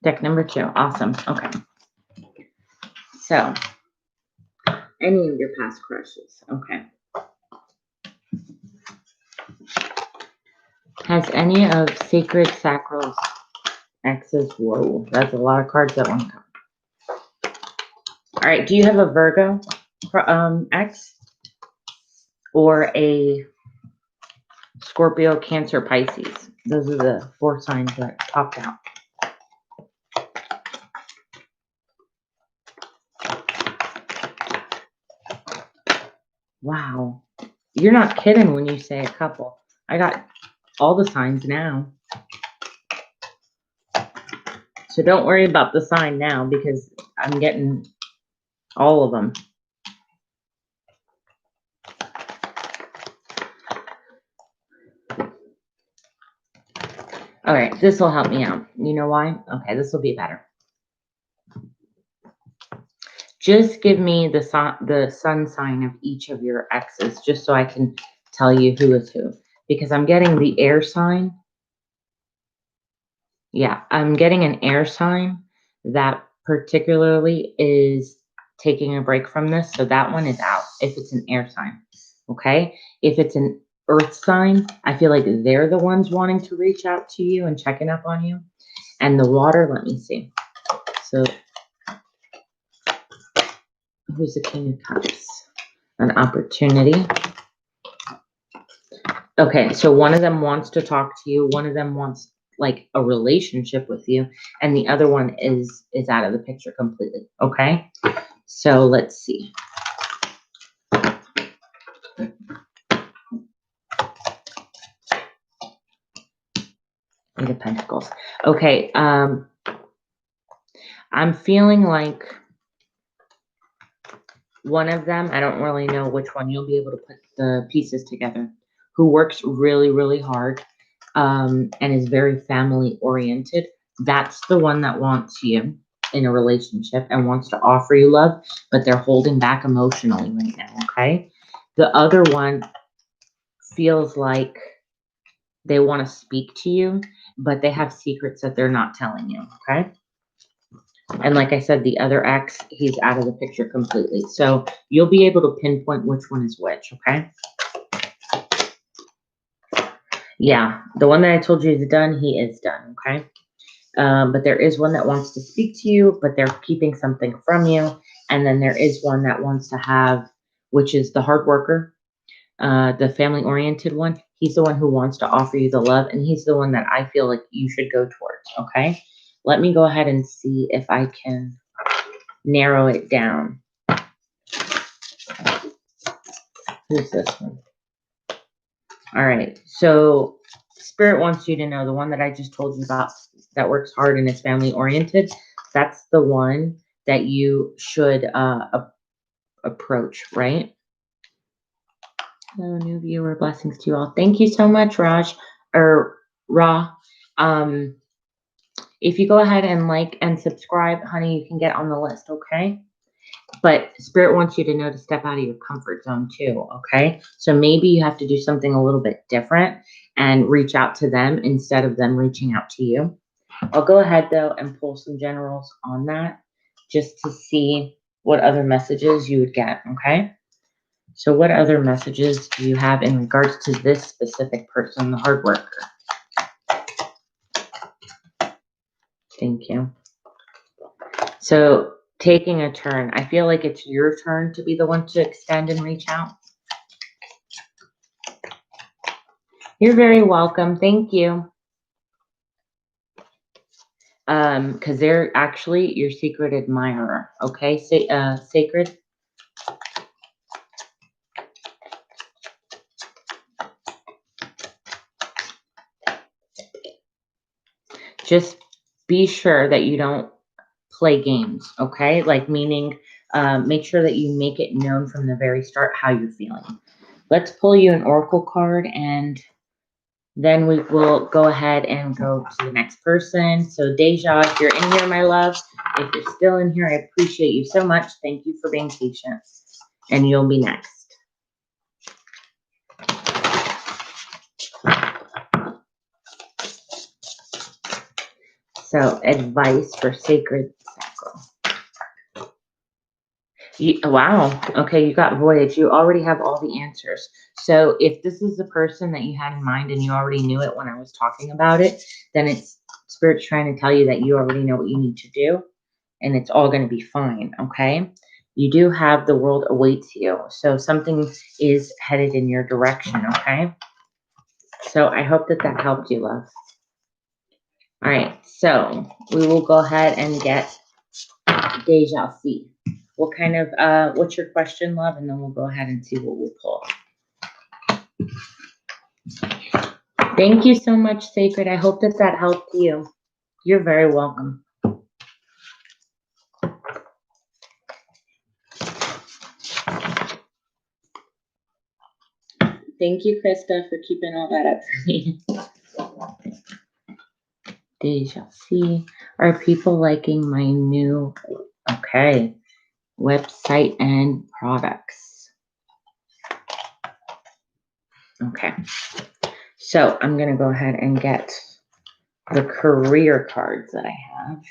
Deck number 2. Awesome. Okay. So, any of your past crushes. Okay. Has any of Sacred Sacral's exes? Whoa, that's a lot of cards at one time. All right. Do you have a Virgo ex? Or a Scorpio, Cancer, Pisces? Those are the 4 signs that popped out. Wow. You're not kidding when you say a couple. I got all the signs now. So don't worry about the sign now because I'm getting all of them. All right, this will help me out. You know why? Okay, this will be better. Just give me the sun sign of each of your exes, just so I can tell you who is who. Because I'm getting the air sign. Yeah, I'm getting an air sign that particularly is taking a break from this. So that one is out if it's an air sign. Okay. If it's an earth sign, I feel like they're the ones wanting to reach out to you and checking up on you. And the water, let me see. So who's the King of Cups? An opportunity. Okay, so one of them wants to talk to you. One of them wants like a relationship with you, and the other one is out of the picture completely. Okay, so let's see. Eight of Pentacles. Okay, I'm feeling like one of them, I don't really know which one, you'll be able to put the pieces together, who works really, really hard and is very family oriented. That's the one that wants you in a relationship and wants to offer you love, but they're holding back emotionally right now, okay? The other one feels like they want to speak to you, but they have secrets that they're not telling you, okay? And like I said, the other ex, he's out of the picture completely. So you'll be able to pinpoint which one is which, okay? Yeah, the one that I told you is done, he is done, okay? But there is one that wants to speak to you, but they're keeping something from you. And then there is one that wants to have, which is the hard worker, the family-oriented one. He's the one who wants to offer you the love, and he's the one that I feel like you should go towards, okay? Let me go ahead and see if I can narrow it down. Who's this one? All right. So Spirit wants you to know the one that I just told you about that works hard and is family oriented. That's the one that you should approach, right? Hello, new viewer. Blessings to you all. Thank you so much, Raj or Ra. If you go ahead and like and subscribe, honey, you can get on the list, okay? But Spirit wants you to know to step out of your comfort zone too, okay? So maybe you have to do something a little bit different and reach out to them instead of them reaching out to you. I'll go ahead though and pull some generals on that just to see what other messages you would get, okay? So what other messages do you have in regards to this specific person, the hard worker? Thank you. So taking a turn. I feel like it's your turn to be the one to extend and reach out. You're very welcome. Thank you. Because they're actually your secret admirer. Okay, sacred. Just be sure that you don't play games. Okay, like meaning, make sure that you make it known from the very start how you're feeling. Let's pull you an oracle card and then we will go ahead and go to the next person. So Deja, if you're in here, my love, if you're still in here, I appreciate you so much. Thank you for being patient. And you'll be next. So advice for sacred sacral. Wow. Okay, you got voyage. You already have all the answers. So if this is the person that you had in mind and you already knew it when I was talking about it, then it's Spirit's trying to tell you that you already know what you need to do and it's all going to be fine, okay? You do have the world awaits you. So something is headed in your direction, okay? So I hope that that helped you, love. All right, so we will go ahead and get Deja see. What kind of, what's your question, love? And then we'll go ahead and see what we'll pull. Thank you so much, Sacred. I hope that that helped you. You're very welcome. Thank you, Krista, for keeping all that up for me. Deja see. Are people liking my new, okay, website and products? Okay. So I'm going to go ahead and get the career cards that I have.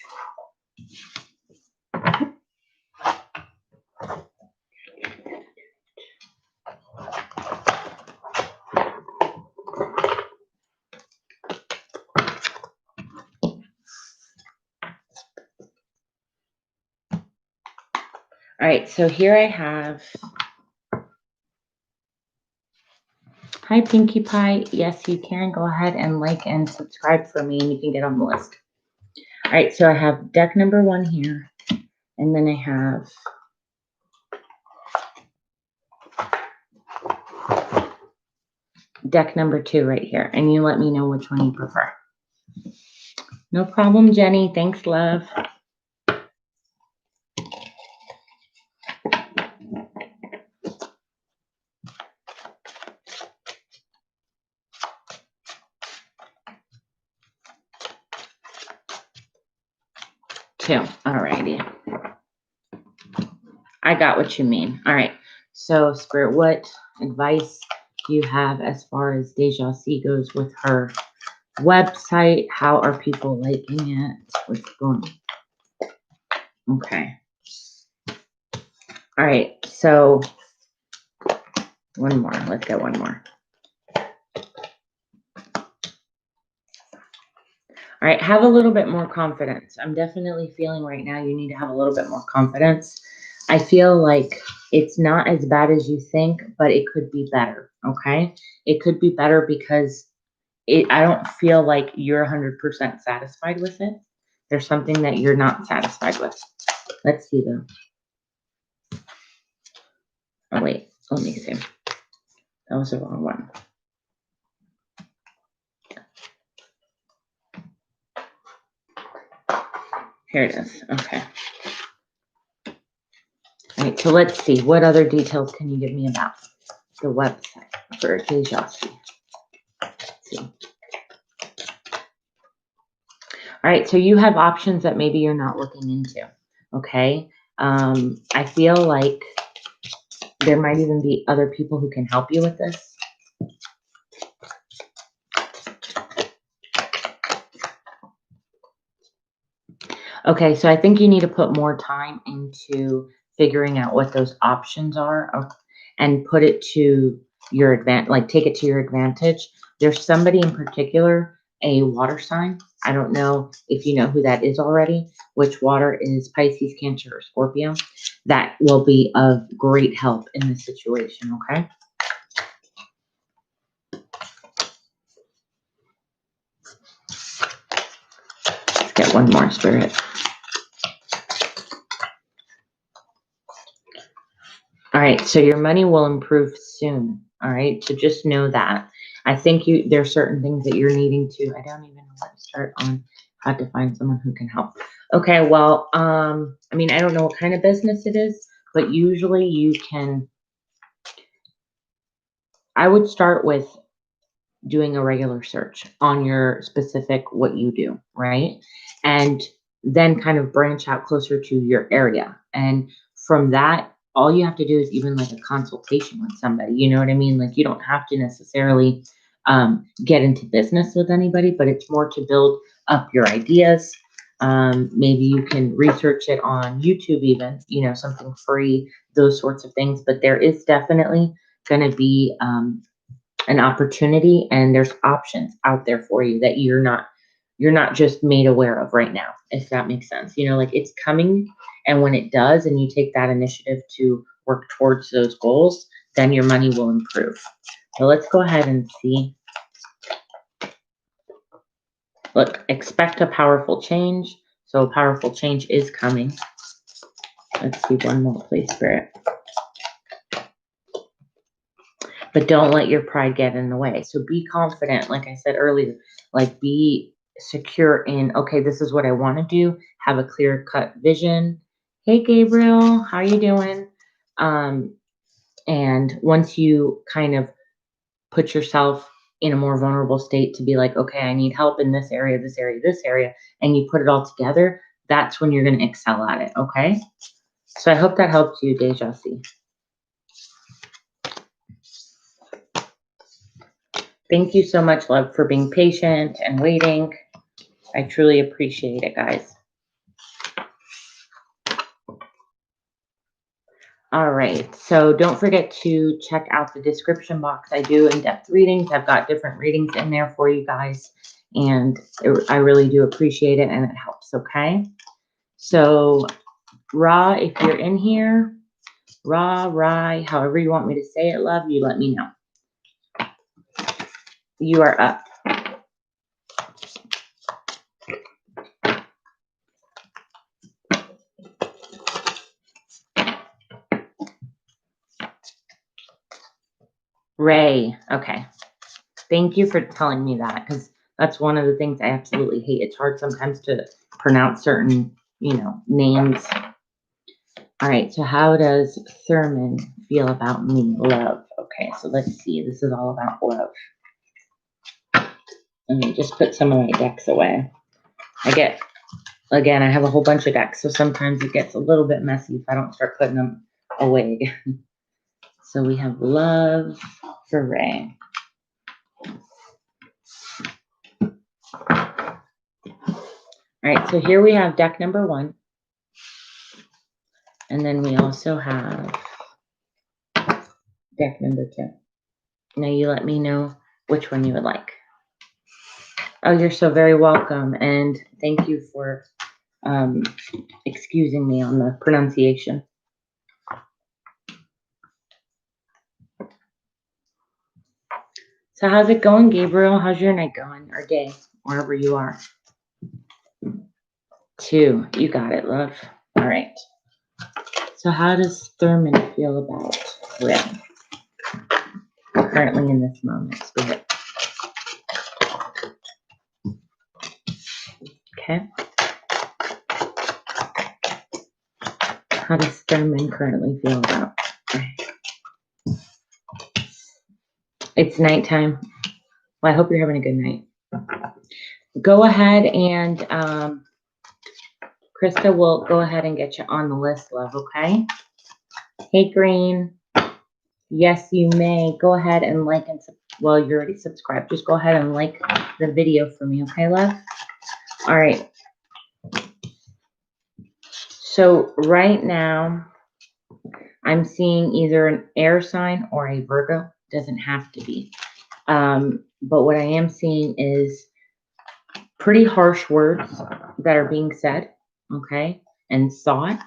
All right, so here I have, hi Pinkie Pie. Yes, you can go ahead and like and subscribe for me and you can get on the list. All right, so I have deck number 1 here, and then I have deck number 2 right here, and you let me know which one you prefer. No problem, Jenny. Thanks, love. Two. All righty. I got what you mean. All right. So, Spirit, what advice do you have as far as Deja C goes with her website? How are people liking it? What's going on? Okay. All right. So, one more. Let's get one more. All right, have a little bit more confidence. I'm definitely feeling right now you need to have a little bit more confidence. I feel like it's not as bad as you think, but it could be better, okay? It could be better because I don't feel like you're 100% satisfied with it. There's something that you're not satisfied with. Let's see though. Oh, wait, let me see. That was the wrong one. Here it is, okay. All right, so let's see. What other details can you give me about? the website for Dejaci. See. All right, so you have options that maybe you're not looking into, okay? I feel like there might even be other people who can help you with this. Okay, so I think you need to put more time into figuring out what those options are and put it to your advantage, like take it to your advantage. There's somebody in particular, a water sign. I don't know if you know who that is already, which water is Pisces, Cancer, or Scorpio. That will be of great help in this situation, okay? Let's get one more, Spirit. All right, so your money will improve soon. All right, so just know that. I think there's certain things that you're needing to. I don't even know where to start on how to find someone who can help. Okay, well, I mean, I don't know what kind of business it is, but usually you can. I would start with doing a regular search on your specific what you do, right? And then kind of branch out closer to your area. And from that, all you have to do is even like a consultation with somebody. You know what I mean? Like you don't have to necessarily get into business with anybody, but it's more to build up your ideas. Maybe you can research it on YouTube, even, you know, something free, those sorts of things. But there is definitely going to be an opportunity, and there's options out there for you that you're not just made aware of right now, if that makes sense. You know, like it's coming, and when it does and you take that initiative to work towards those goals, then your money will improve. So let's go ahead and see. Look, expect a powerful change. So a powerful change is coming. Let's see one more, please, Spirit. But don't let your pride get in the way. So be confident, like I said earlier, like be secure in, okay, this is what I want to do. Have a clear-cut vision. Hey, Gabriel, how you doing? And once you kind of put yourself in a more vulnerable state to be like, okay, I need help in this area, this area, this area, and you put it all together, that's when you're going to excel at it, okay? So I hope that helped you, Dejaci. Thank you so much, love, for being patient and waiting. I truly appreciate it, guys. All right, so don't forget to check out the description box. I do in-depth readings. I've got different readings in there for you guys, and I really do appreciate it, and it helps, okay? So, Ra, if you're in here, Ra, Rai, however you want me to say it, love, you let me know. You are up. Ray, okay. Thank you for telling me that, because that's one of the things I absolutely hate. It's hard sometimes to pronounce certain, you know, names. All right, so how does Thurman feel about me? Love. Okay, so let's see. This is all about love. Let me just put some of my decks away. Again, I have a whole bunch of decks, so sometimes it gets a little bit messy if I don't start putting them away again. So we have love for Ray. All right, so here we have deck number 1. And then we also have deck number 2. Now you let me know which one you would like. Oh, you're so very welcome. And thank you for excusing me on the pronunciation. So how's it going, Gabriel? How's your night going, or day, wherever you are? 2. You got it, love. All right. So how does Thurman feel about Ray currently in this moment, Spirit? Okay. How does Thurman currently feel about Ray? It's nighttime. Well, I hope you're having a good night. Go ahead and Krista will go ahead and get you on the list, love, okay? Hey, Green. Yes, you may. Go ahead and like and well, you're already subscribed. Just go ahead and like the video for me, okay, love? All right. So right now, I'm seeing either an air sign or a Virgo. Doesn't have to be. But what I am seeing is pretty harsh words that are being said, okay, and thought.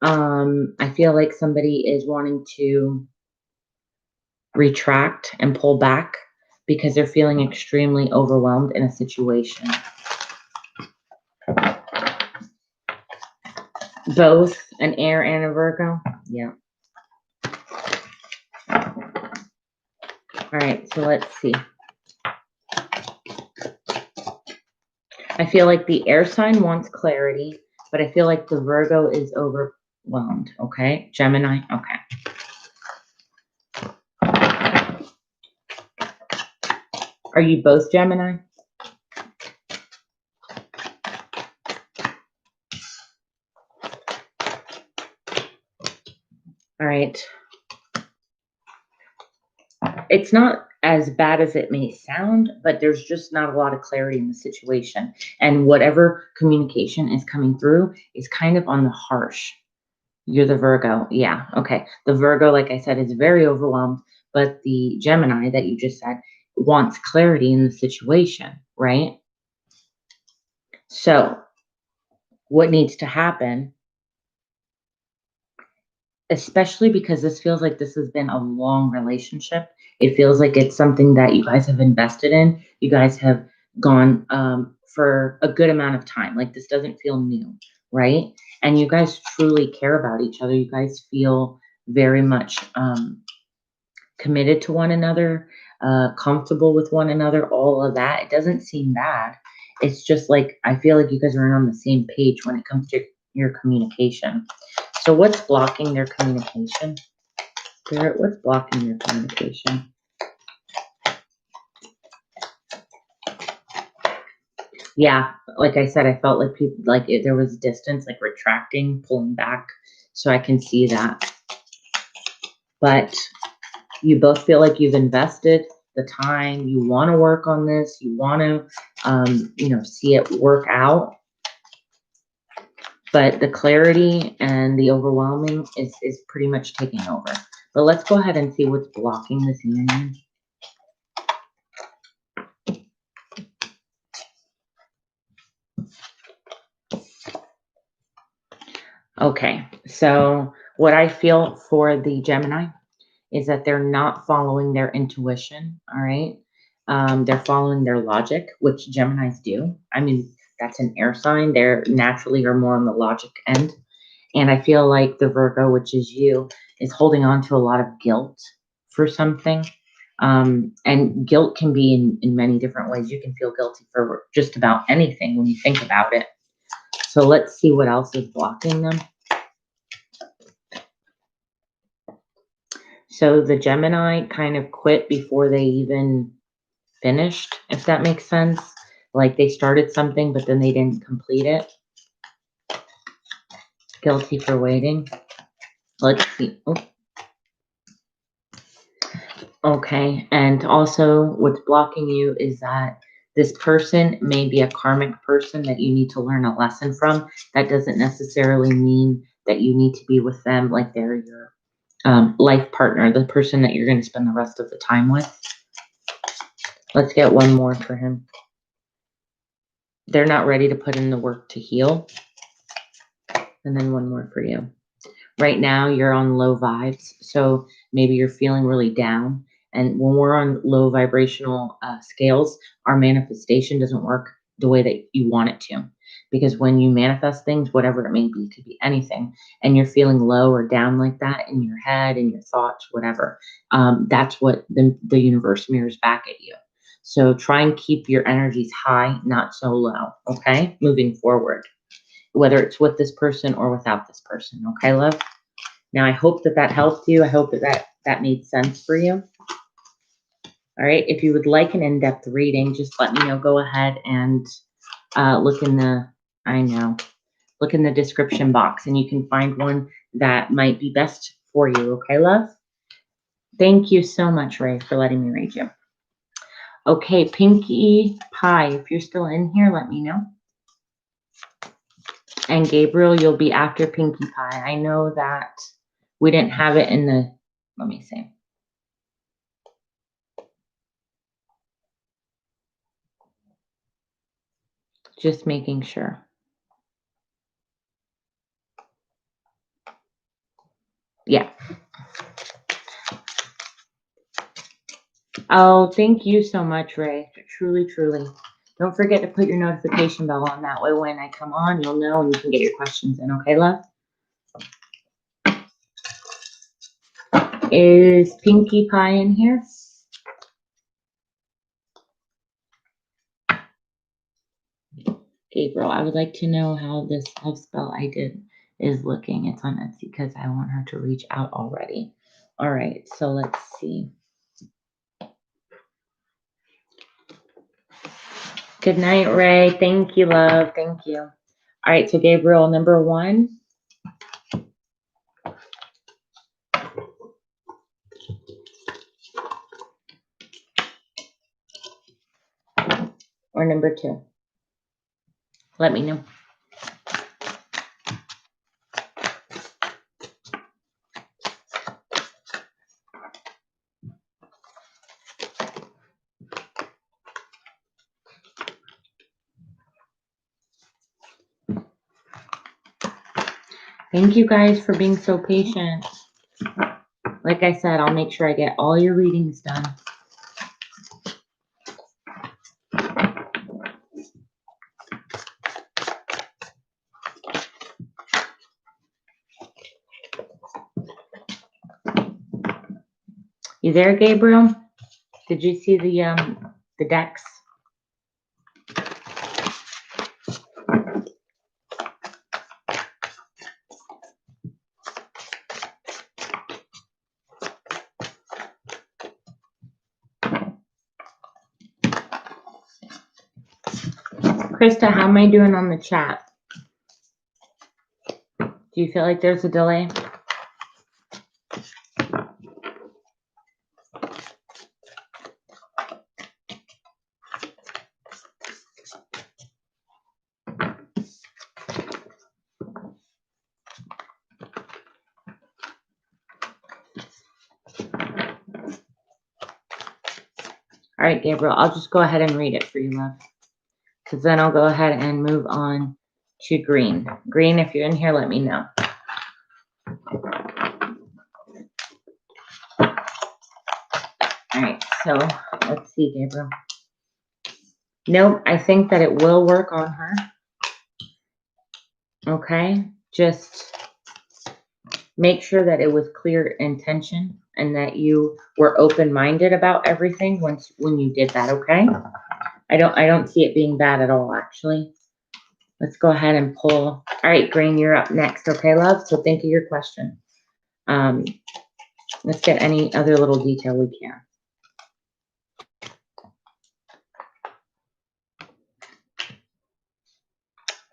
I feel like somebody is wanting to retract and pull back because they're feeling extremely overwhelmed in a situation. Both an air and a Virgo? Yeah. All right, so let's see. I feel like the air sign wants clarity, but I feel like the Virgo is overwhelmed, okay? Gemini, okay. Are you both Gemini? All right. It's not as bad as it may sound, but there's just not a lot of clarity in the situation. And whatever communication is coming through is kind of on the harsh. You're the Virgo. Yeah. Okay. The Virgo, like I said, is very overwhelmed, but the Gemini that you just said wants clarity in the situation, right? So, what needs to happen, especially because this feels like this has been a long relationship, it feels like it's something that you guys have invested in. You guys have gone for a good amount of time. Like this doesn't feel new, right? And you guys truly care about each other. You guys feel very much committed to one another, comfortable with one another, all of that. It doesn't seem bad. It's just like, I feel like you guys are on the same page when it comes to your communication. So what's blocking their communication? Spirit, what's blocking your communication? Yeah, like I said, I felt like people, like there was distance, like retracting, pulling back. So I can see that. But you both feel like you've invested the time. You want to work on this. You want to, see it work out. But the clarity and the overwhelming is pretty much taking over. But let's go ahead and see what's blocking this union. Okay, so what I feel for the Gemini is that they're not following their intuition, all right? They're following their logic, which Geminis do. I mean, that's an air sign. They're naturally are more on the logic end. And I feel like the Virgo, which is you, is holding on to a lot of guilt for something. And guilt can be in many different ways. You can feel guilty for just about anything when you think about it. So let's see what else is blocking them. So the Gemini kind of quit before they even finished, if that makes sense. Like they started something, but then they didn't complete it. Guilty for waiting. Let's see. Oh. Okay. And also what's blocking you is that this person may be a karmic person that you need to learn a lesson from. That doesn't necessarily mean that you need to be with them like they're your life partner, the person that you're going to spend the rest of the time with. Let's get one more for him. They're not ready to put in the work to heal. And then one more for you. Right now, you're on low vibes. So maybe you're feeling really down. And when we're on low vibrational scales, our manifestation doesn't work the way that you want it to. Because when you manifest things, whatever it may be, it could be anything, and you're feeling low or down like that in your head, in your thoughts, whatever, that's what the universe mirrors back at you. So try and keep your energies high, not so low, okay? Moving forward, whether it's with this person or without this person, okay, love? Now, I hope that helped you. I hope that made sense for you. All right. If you would like an in-depth reading, just let me know. Go ahead and look in the, look in the description box and you can find one that might be best for you. Okay, love? Thank you so much, Ray, for letting me read you. Okay, Pinkie Pie, if you're still in here, let me know. And Gabriel, you'll be after Pinkie Pie. I know that we didn't have it in the, let me see. Just making sure. Yeah. Oh, thank you so much, Ray. Truly, truly. Don't forget to put your notification bell on. That way when I come on, you'll know and you can get your questions in. Okay, love? Is Pinkie Pie in here? Gabriel, I would like to know how this love spell I did is looking. It's on Etsy because I want her to reach out already. All right, so let's see. Good night, Ray. Thank you, love. Thank you. All right, so Gabriel, number 1. Or number 2. Let me know. Thank you guys for being so patient. Like I said, I'll make sure I get all your readings done. You there, Gabriel? Did you see the decks? Krista, how am I doing on the chat? Do you feel like there's a delay? All right, Gabriel, I'll just go ahead and read it for you, love. Because then I'll go ahead and move on to green. Green, if you're in here, let me know. All right, so let's see, Gabriel. Nope, I think that it will work on her. Okay, just make sure that it was clear intention and that you were open-minded about everything when you did that, okay? I don't see it being bad at all, actually. Let's go ahead and pull. All right, Green, you're up next, okay, love? So think of your question. Let's get any other little detail we can.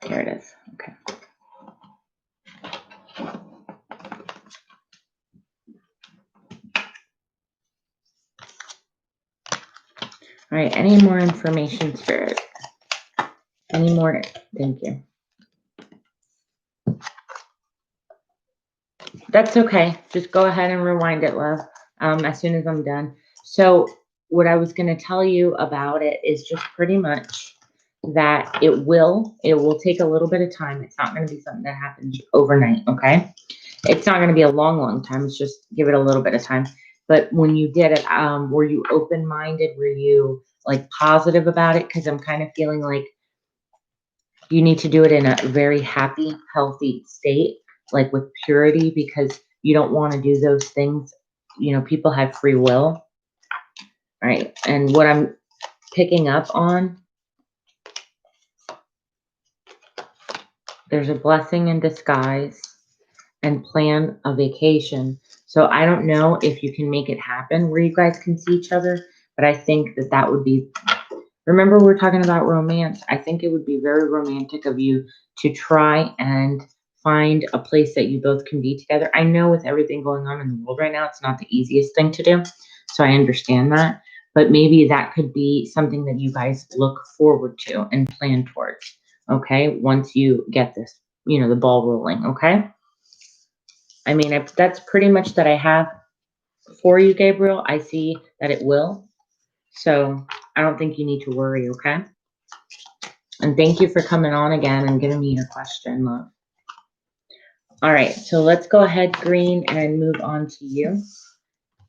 Here it is. Okay. All right, any more information, Spirit? Any more? Thank you. That's okay. Just go ahead and rewind it, love, as soon as I'm done. So what I was going to tell you about it is just pretty much that it will take a little bit of time. It's not going to be something that happens overnight, okay? It's not going to be a long, long time. It's just give it a little bit of time. But when you did it, were you open-minded? Were you like positive about it? Because I'm kind of feeling like you need to do it in a very happy, healthy state, like with purity, because you don't want to do those things. You know, people have free will. All right. And what I'm picking up on, there's a blessing in disguise and plan a vacation. So I don't know if you can make it happen where you guys can see each other, but I think that that would be, remember we're talking about romance. I think it would be very romantic of you to try and find a place that you both can be together. I know with everything going on in the world right now, it's not the easiest thing to do. So I understand that. But maybe that could be something that you guys look forward to and plan towards. Okay. Once you get this, the ball rolling. Okay. I mean, that's pretty much that I have for you, Gabriel. I see that it will. So I don't think you need to worry. Okay. And thank you for coming on again and giving me your question, love. All right, so let's go ahead, Green, and move on to you.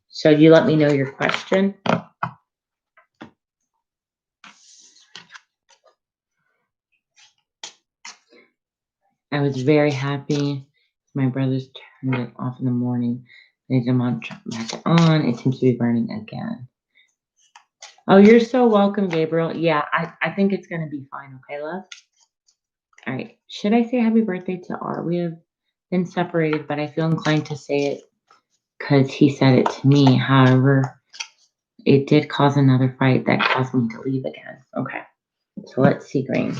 So you let me know your question. I was very happy. My brothers turned it off in the morning. They did not turn back on. It seems to be burning again. Oh, you're so welcome, Gabriel. Yeah, I think it's going to be fine. Okay, love? All right. Should I say happy birthday to R? We have been separated, but I feel inclined to say it because he said it to me. However, it did cause another fight that caused me to leave again. Okay. So let's see, Green.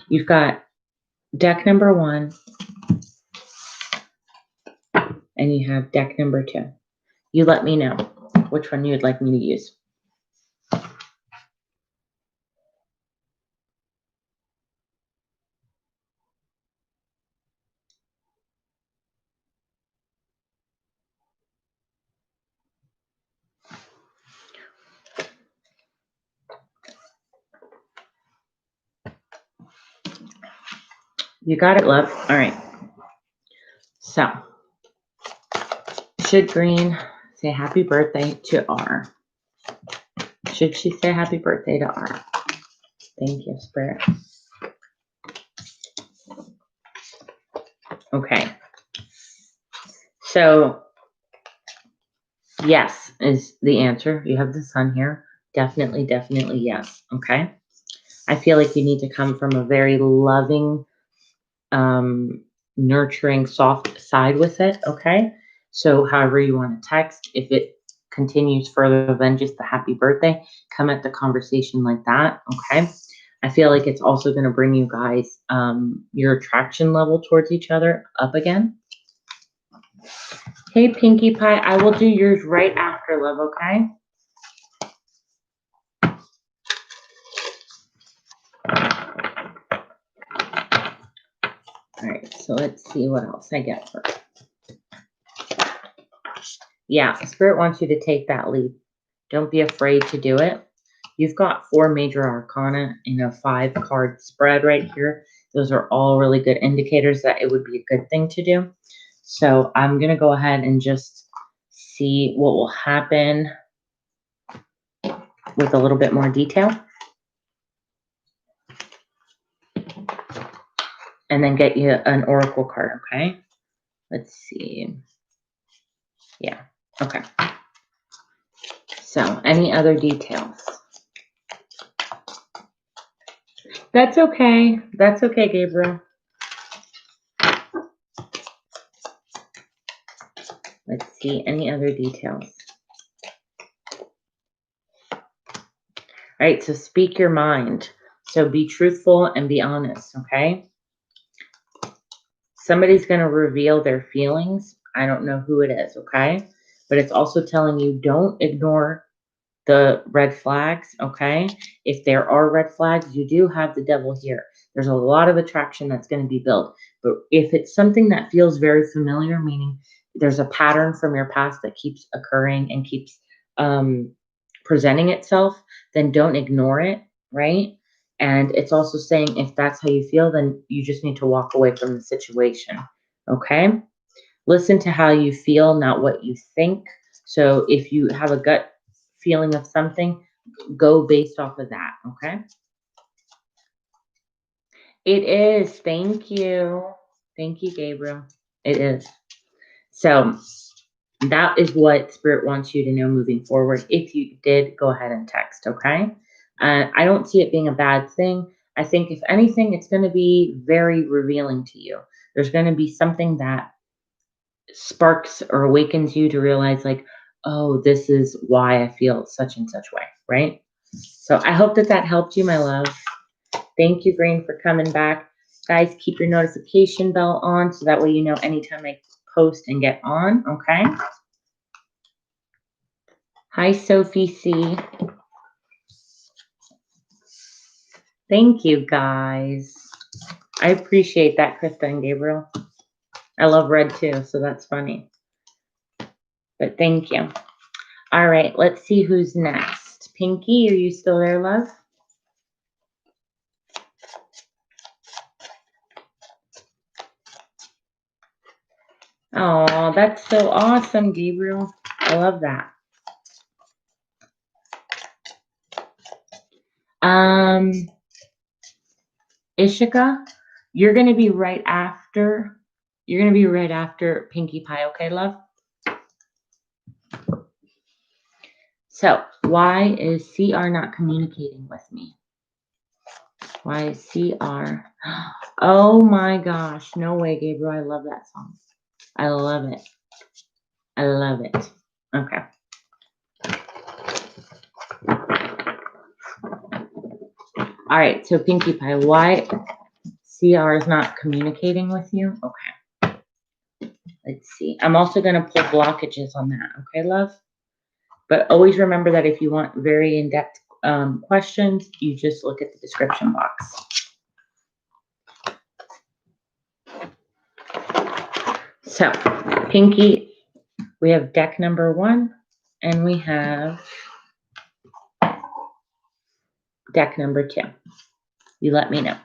You've got deck number 1, and you have deck number 2. You let me know which one you'd like me to use. You got it, love. All right. So, should Green say happy birthday to R? Should she say happy birthday to R? Thank you, Spirit. Okay. So, yes is the answer. You have the sun here. Definitely, definitely yes. Okay. I feel like you need to come from a very loving, nurturing, soft side with it. Okay. So, however you want to text, if it continues further than just the happy birthday, come at the conversation like that. Okay. I feel like it's also going to bring you guys your attraction level towards each other up again. Hey, Pinkie Pie, I will do yours right after, love, okay? All right, so let's see what else I get for her. Yeah, Spirit wants you to take that leap. Don't be afraid to do it. You've got 4 major arcana in a 5-card spread right here. Those are all really good indicators that it would be a good thing to do. So I'm going to go ahead and just see what will happen with a little bit more detail. And then get you an oracle card, okay? Let's see. Yeah, okay. So, any other details? That's okay. That's okay, Gabriel. Let's see, any other details? All right, so speak your mind. So be truthful and be honest, okay? Somebody's going to reveal their feelings. I don't know who it is, okay? But it's also telling you don't ignore the red flags, okay? If there are red flags, you do have the devil here. There's a lot of attraction that's going to be built. But if it's something that feels very familiar, meaning there's a pattern from your past that keeps occurring and keeps presenting itself, then don't ignore it, right? And it's also saying if that's how you feel, then you just need to walk away from the situation, okay? Listen to how you feel, not what you think. So if you have a gut feeling of something, go based off of that, okay? It is. Thank you. Thank you, Gabriel. It is. So that is what Spirit wants you to know moving forward. If you did, go ahead and text, okay? I don't see it being a bad thing. I think if anything, it's going to be very revealing to you. There's going to be something that sparks or awakens you to realize like, oh, this is why I feel such and such way, right? So I hope that that helped you, my love. Thank you, Green, for coming back. Guys, keep your notification bell on so that way you know anytime I post and get on, okay? Hi, Sophie C. Thank you, guys. I appreciate that, Krista and Gabriel. I love red too, so that's funny. But thank you. All right, let's see who's next. Pinky, are you still there, love? Oh, that's so awesome, Gabriel. I love that. Ishika, you're gonna be right after. You're gonna be right after Pinkie Pie, okay, love? So, why is CR not communicating with me? Why is CR? Oh my gosh, no way, Gabriel. I love that song. I love it. I love it. Okay. All right, so Pinkie Pie, why CR is not communicating with you? Okay. Let's see. I'm also going to pull blockages on that. Okay, love? But always remember that if you want very in-depth questions, you just look at the description box. So, Pinky, we have deck number 1, and we have deck number 2. You let me know.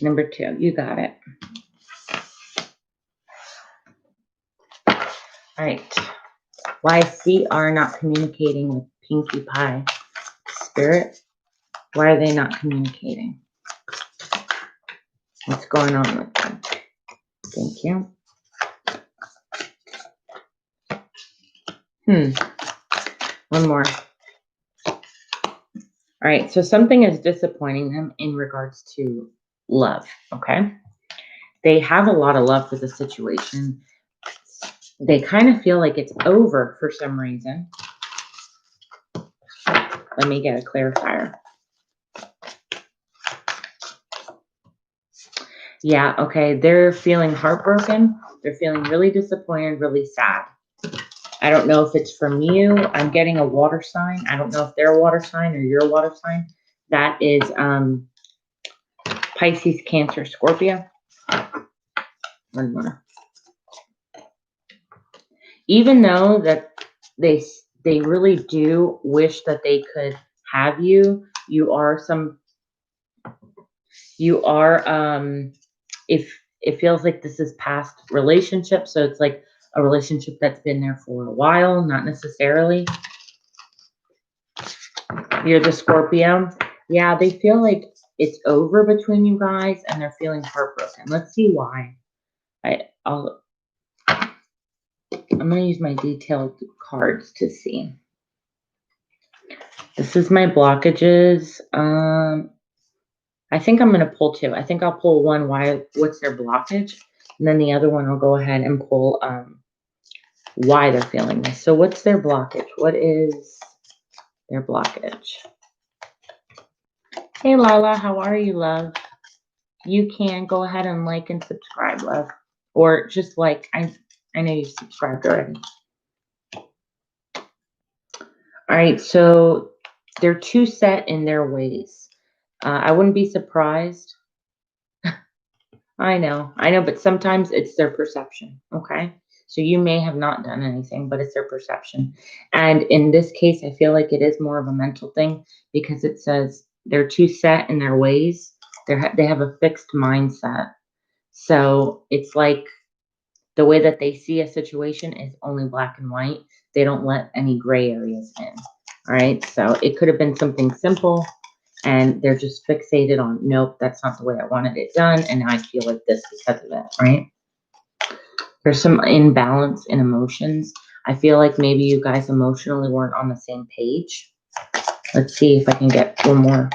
Number 2, you got it. All right. Why is CR not communicating with Pinkie Pie? Spirit, why are they not communicating? What's going on with them? Thank you. One more. All right, so something is disappointing them in regards to love, okay? They have a lot of love for the situation. They kind of feel like it's over for some reason. Let me get a clarifier. Yeah, okay, they're feeling heartbroken. They're feeling really disappointed, really sad. I don't know if it's from you. I'm getting a water sign. I don't know if they're a water sign or you're a water sign. That is Pisces, Cancer, Scorpio. One more. Even though that they really do wish that they could have you, if it feels like this is past relationship, so it's like a relationship that's been there for a while, not necessarily. You're the Scorpio. Yeah, they feel like it's over between you guys and they're feeling heartbroken. Let's see why. I'm going to use my detailed cards to see. This is my blockages. I think I'm going to pull 2. I think I'll pull one, what's their blockage? And then the other one, I'll go ahead and pull why they're feeling this. So what's their blockage? What is their blockage? Hey, Lala, how are you, love? You can go ahead and like and subscribe, love. Or just like, I know you subscribed already. All right, so they're too set in their ways. I wouldn't be surprised. I know, but sometimes it's their perception, okay? So you may have not done anything, but it's their perception. And in this case, I feel like it is more of a mental thing because it says they're too set in their ways. They have a fixed mindset. So it's like the way that they see a situation is only black and white. They don't let any gray areas in. All right. So it could have been something simple and they're just fixated on, nope, that's not the way I wanted it done. And I feel like this because of it. Right. There's some imbalance in emotions. I feel like maybe you guys emotionally weren't on the same page. Let's see if I can get one more.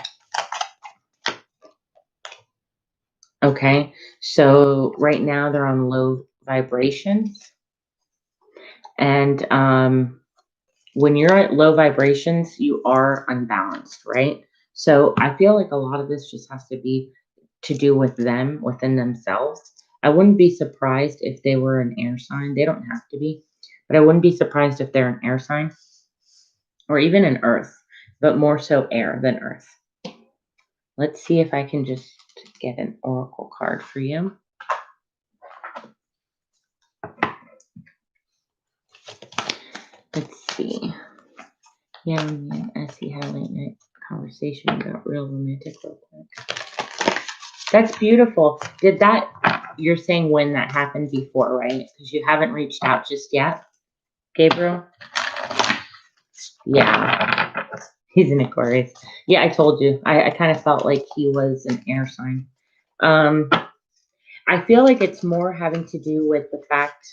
Okay, so right now they're on low vibrations. And when you're at low vibrations, you are unbalanced, right? So I feel like a lot of this just has to be to do with them within themselves. I wouldn't be surprised if they were an air sign. They don't have to be, but I wouldn't be surprised if they're an air sign or even an earth, but more so air than earth. Let's see if I can just get an oracle card for you. Let's see. Yeah, I see how late night conversation got real romantic real quick. That's beautiful. Did that, you're saying when that happened before, right? Because you haven't reached out just yet, Gabriel? Yeah, he's an Aquarius. Yeah, I told you. I kind of felt like he was an air sign. I feel like it's more having to do with the fact,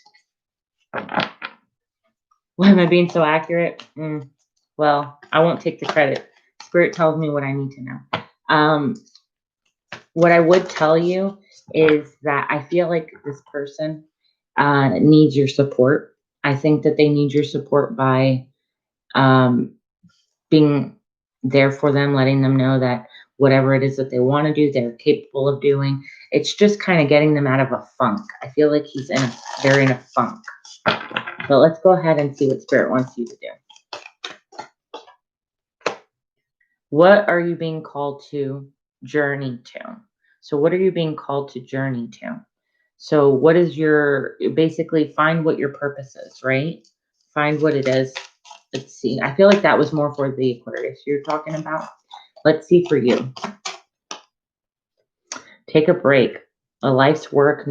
why am I being so accurate? Well, I won't take the credit. Spirit tells me what I need to know. What I would tell you is that I feel like this person needs your support. I think that they need your support by being there for them, letting them know that whatever it is that they want to do, they're capable of doing. It's just kind of getting them out of a funk. I feel like they're in a funk. But let's go ahead and see what Spirit wants you to do. What are you being called to journey to? So what are you being called to journey to? So what is basically find what your purpose is, right? Find what it is. Let's see. I feel like that was more for the Aquarius you're talking about. Let's see for you. Take a break. A life's work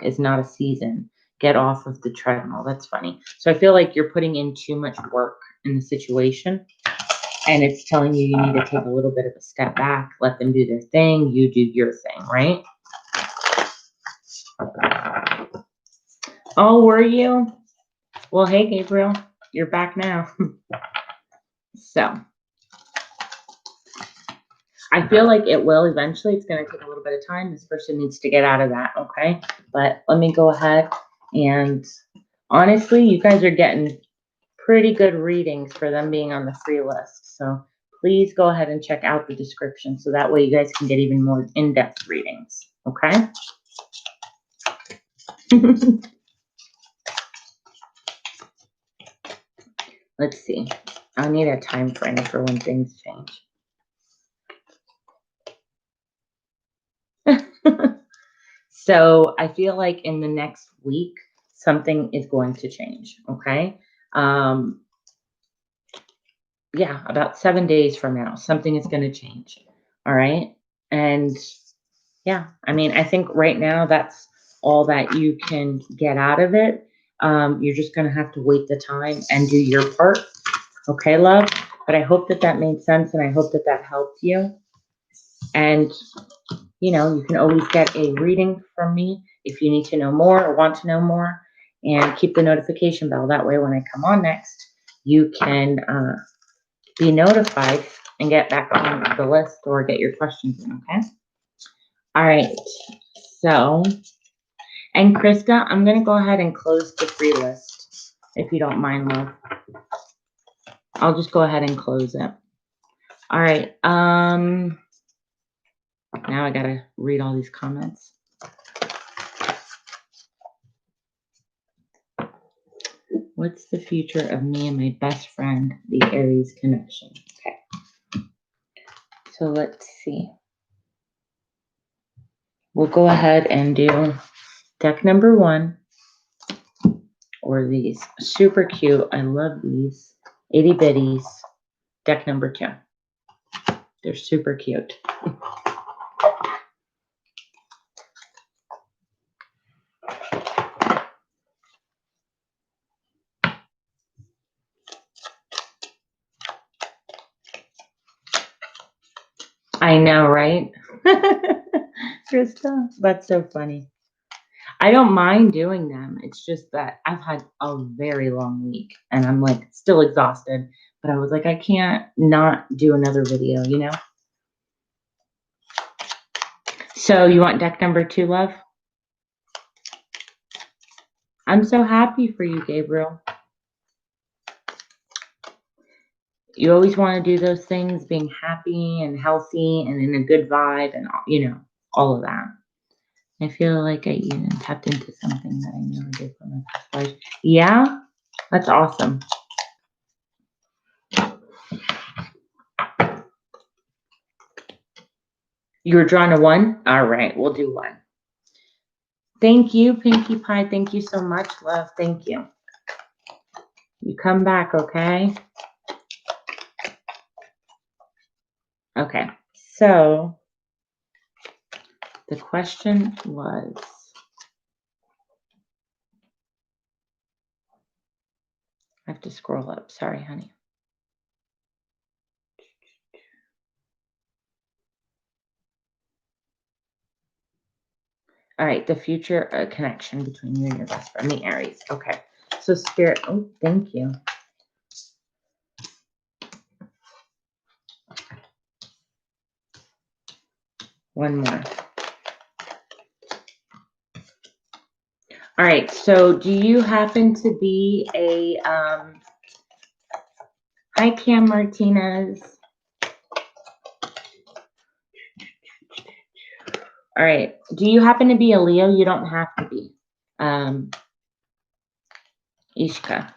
is not a season. Get off of the treadmill. That's funny. So I feel like you're putting in too much work in the situation. And it's telling you need to take a little bit of a step back, let them do their thing, you do your thing, right? Oh, were you? Well, hey, Gabriel, you're back now. So I feel like it will eventually. It's going to take a little bit of time. This person needs to get out of that, okay? But let me go ahead and honestly, you guys are getting pretty good readings for them being on the free list. So please go ahead and check out the description so that way you guys can get even more in-depth readings, okay? Let's see. I need a time frame for when things change. So I feel like in the next week, something is going to change, okay? Yeah, about 7 days from now, something is going to change, all right? And yeah, I mean, I think right now that's all that you can get out of it. You're just going to have to wait the time and do your part, okay, love? But I hope that that made sense, and I hope that that helped you. And you know, you can always get a reading from me if you need to know more or want to know more, and keep the notification bell. That way, when I come on next, you can be notified and get back on the list or get your questions in, okay? All right. So, and Krista, I'm going to go ahead and close the free list, if you don't mind, love. I'll just go ahead and close it. All right. Now I got to read all these comments. What's the future of me and my best friend, the Aries connection? Okay. So let's see. We'll go ahead and do deck number 1, or these. Super cute. I love these. Itty bitties. Deck number 2. They're super cute. I know, right? Krista, that's so funny. I don't mind doing them. It's just that I've had a very long week and I'm like still exhausted, But I was like, I can't not do another video, you know? So you want deck number 2, love? I'm so happy for you, Gabriel. You always want to do those things, being happy and healthy and in a good vibe and, you know, all of that. I feel like I even tapped into something that I never did from my past life. Yeah, that's awesome. You were drawn to 1? All right, we'll do 1. Thank you, Pinkie Pie. Thank you so much, love. Thank you. You come back, okay? Okay, so the question was, I have to scroll up. Sorry, honey. All right, the future connection between you and your best friend, the Aries. Okay, so Spirit, oh, thank you. One more. All right, so do you happen to be a, hi, Cam Martinez. All right, do you happen to be a Leo? You don't have to be. Ishka.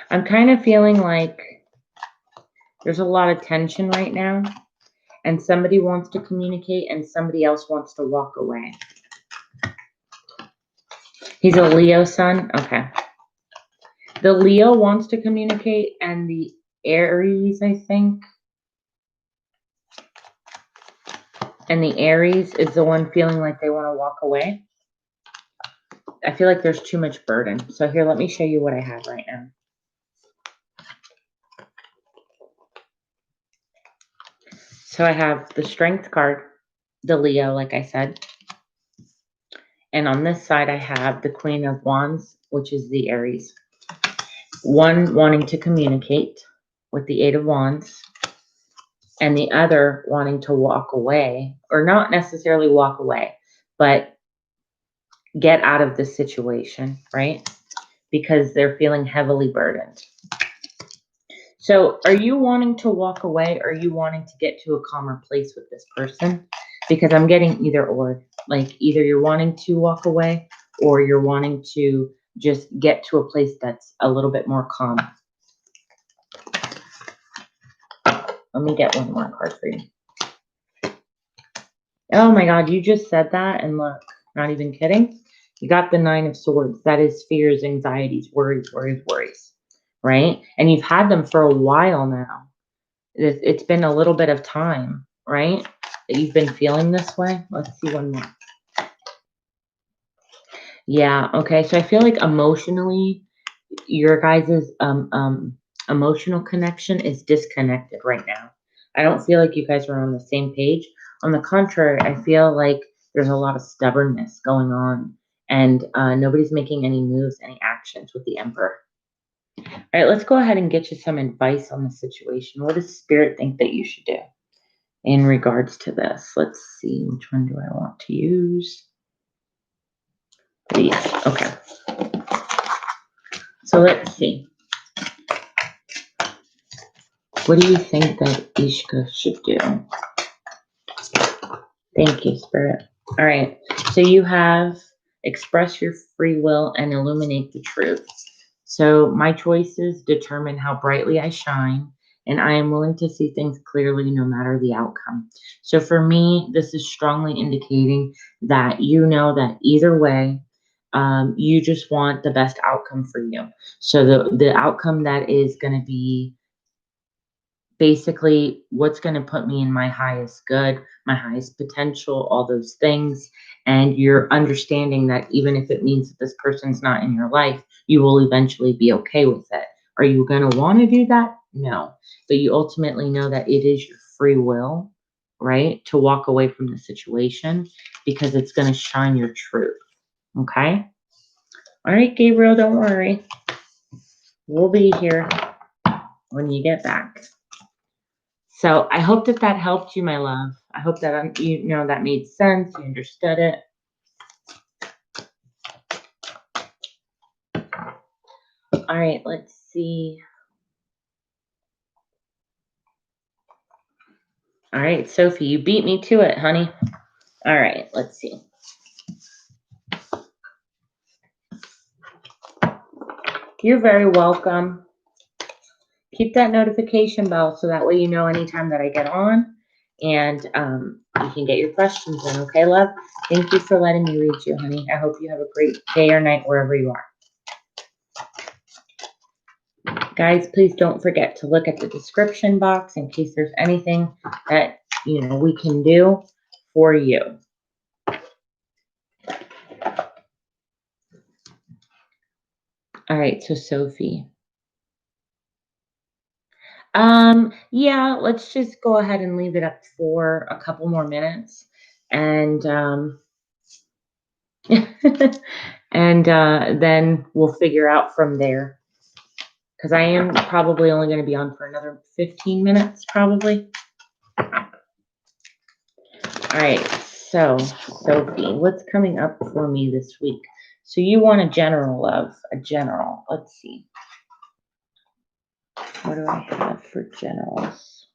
I'm kind of feeling like there's a lot of tension right now, and somebody wants to communicate and somebody else wants to walk away. He's a Leo sun? Okay. The Leo wants to communicate, and the Aries, I think. And the Aries is the one feeling like they want to walk away. I feel like there's too much burden. So here, let me show you what I have right now. So I have the Strength card, the Leo, like I said. And on this side, I have the Queen of Wands, which is the Aries. One wanting to communicate with the Eight of Wands, and the other wanting to walk away, or not necessarily walk away, but get out of the situation, right? Because they're feeling heavily burdened. So are you wanting to walk away, or are you wanting to get to a calmer place with this person? Because I'm getting either or. Like, either you're wanting to walk away, or you're wanting to just get to a place that's a little bit more calm. Let me get one more card for you. Oh my God, you just said that, and look, not even kidding. You got the 9 of Swords. That is fears, anxieties, worries, right? And you've had them for a while now. It's been a little bit of time, right? That you've been feeling this way. Let's see one more. Yeah, okay. So I feel like emotionally, your guys' emotional connection is disconnected right now. I don't feel like you guys are on the same page. On the contrary, I feel like there's a lot of stubbornness going on, and nobody's making any moves, any actions with the Emperor. All right, let's go ahead and get you some advice on the situation. What does Spirit think that you should do in regards to this? Let's see, which one do I want to use? These. Okay. So let's see. What do you think that Ishka should do? Thank you, Spirit. All right. So you have express your free will and illuminate the truth. So my choices determine how brightly I shine, and I am willing to see things clearly no matter the outcome. So for me, this is strongly indicating that you know that either way, you just want the best outcome for you. So the outcome that is going to be basically what's going to put me in my highest good, my highest potential, all those things. And you're understanding that even if it means that this person's not in your life, you will eventually be okay with it. Are you going to want to do that? No. But you ultimately know that it is your free will, right, to walk away from the situation because it's going to shine your truth. Okay? All All right, Gabriel, don't worry. We'll be here when you get back. So I hope that helped you, my love. I hope that that made sense. You understood it. All right, let's see. All right, Sophie, you beat me to it, honey. All right, let's see. You're very welcome. Keep that notification bell so that way you know anytime that I get on, and you can get your questions in. Okay, love? Thank you for letting me read you, honey. I hope you have a great day or night wherever you are. Guys, please don't forget to look at the description box in case there's anything that, we can do for you. All right, so Sophie. Yeah, let's just go ahead and leave it up for a couple more minutes, and and then we'll figure out from there, because I am probably only going to be on for another 15 minutes, probably. All right, so Sophie, what's coming up for me this week? So you want a general, love, a general. Let's see. What do I have for generals?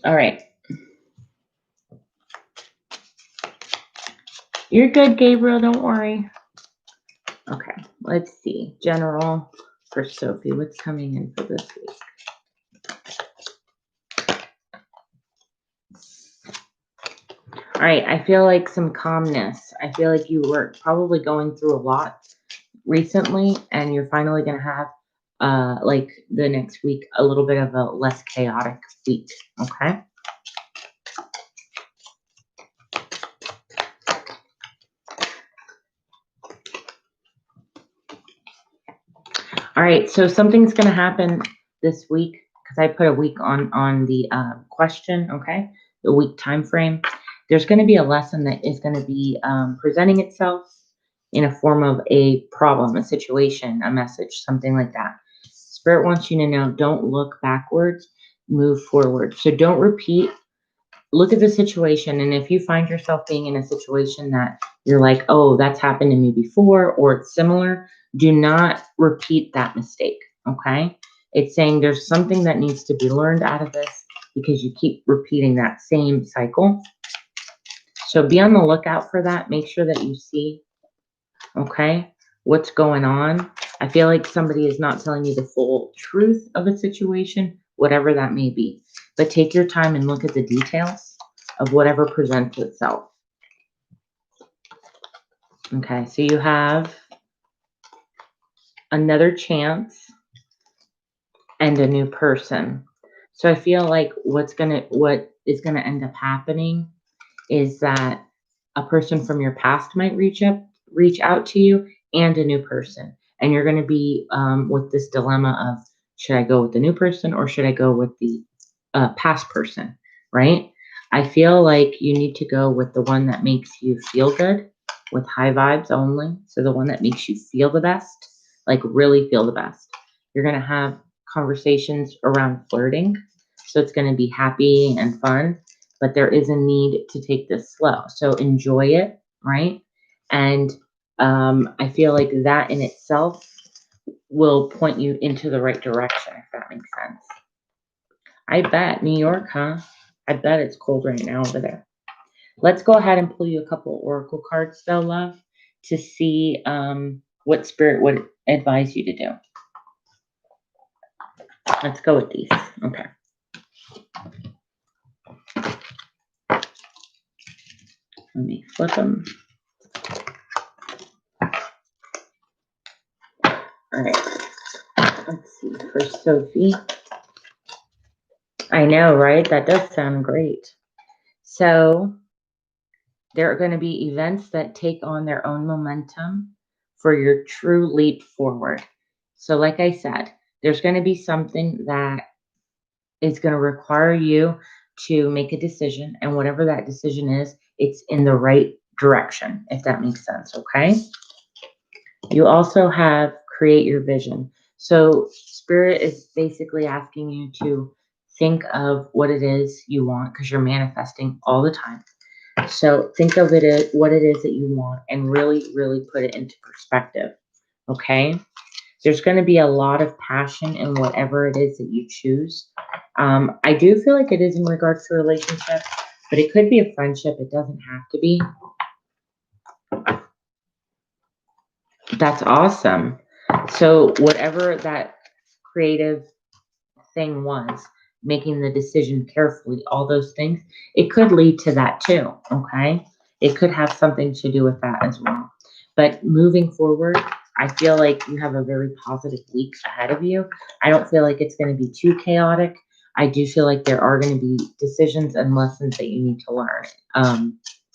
All right. You're good, Gabriel. Don't worry. Okay, let's see. General for Sophie. What's coming in for this week? All right, I feel like some calmness. I feel like you were probably going through a lot recently, and you're finally going to have, like the next week, a little bit of a less chaotic week, okay? All right, so something's going to happen this week, because I put a week on the question, okay? The week time frame. There's going to be a lesson that is going to be presenting itself in a form of a problem, a situation, a message, something like that. Spirit wants you to know, don't look backwards, move forward. So don't repeat. Look at the situation, and if you find yourself being in a situation that you're like, oh, that's happened to me before, or it's similar, do not repeat that mistake, okay? It's saying there's something that needs to be learned out of this because you keep repeating that same cycle. So be on the lookout for that. Make sure that you see, okay, what's going on. I feel like somebody is not telling you the full truth of a situation, whatever that may be. But take your time and look at the details of whatever presents itself. Okay, so you have another chance and a new person. So I feel like what is gonna end up happening is that a person from your past might reach out to you, and a new person. And you're going to be with this dilemma of, should I go with the new person or should I go with the past person, right? I feel like you need to go with the one that makes you feel good, with high vibes only. So the one that makes you feel the best, like really feel the best. You're going to have conversations around flirting. So it's going to be happy and fun, but there is a need to take this slow. So enjoy it, right? And I feel like that in itself will point you into the right direction, if that makes sense. I bet. New York, huh? I bet it's cold right now over there. Let's go ahead and pull you a couple oracle cards, though, love, to see what Spirit would advise you to do. Let's go with these. Okay. Let me flip them. All right. Let's see. For Sophie. I know, right? That does sound great. So there are going to be events that take on their own momentum for your true leap forward. So like I said, there's going to be something that is going to require you to make a decision, and whatever that decision is, it's in the right direction, if that makes sense, okay? You also have create your vision. So Spirit is basically asking you to think of what it is you want, because you're manifesting all the time. So think of it as what it is that you want and really, really put it into perspective, okay? There's going to be a lot of passion in whatever it is that you choose. I do feel like it is in regards to relationships, but it could be a friendship. It doesn't have to be. That's awesome. So whatever that creative thing was, making the decision carefully, all those things, it could lead to that too, okay? It could have something to do with that as well. But moving forward, I feel like you have a very positive week ahead of you. I don't feel like it's going to be too chaotic. I do feel like there are going to be decisions and lessons that you need to learn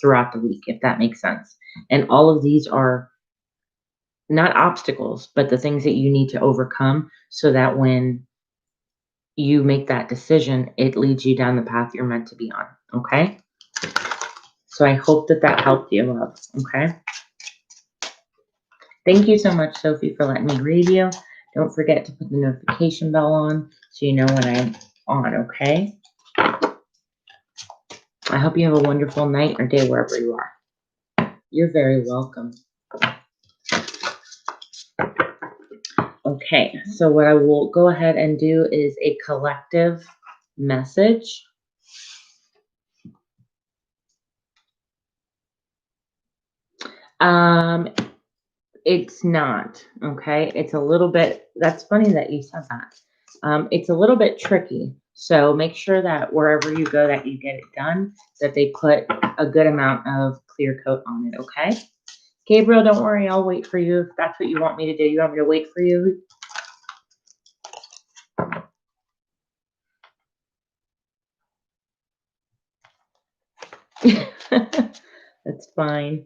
throughout the week, if that makes sense. And all of these are not obstacles, but the things that you need to overcome so that when you make that decision, it leads you down the path you're meant to be on, okay? So I hope that that helped you, love, okay? Thank you so much, Sophie, for letting me read you. Don't forget to put the notification bell on so you know when I'm on, okay? I hope you have a wonderful night or day wherever you are. You're very welcome. Okay, so what I will go ahead and do is a collective message. It's not, okay? It's a little bit, that's funny that you said that. It's a little bit tricky. So make sure that wherever you go that you get it done, that they put a good amount of clear coat on it, okay? Gabriel, don't worry, I'll wait for you if that's what you want me to do. You want me to wait for you? That's fine.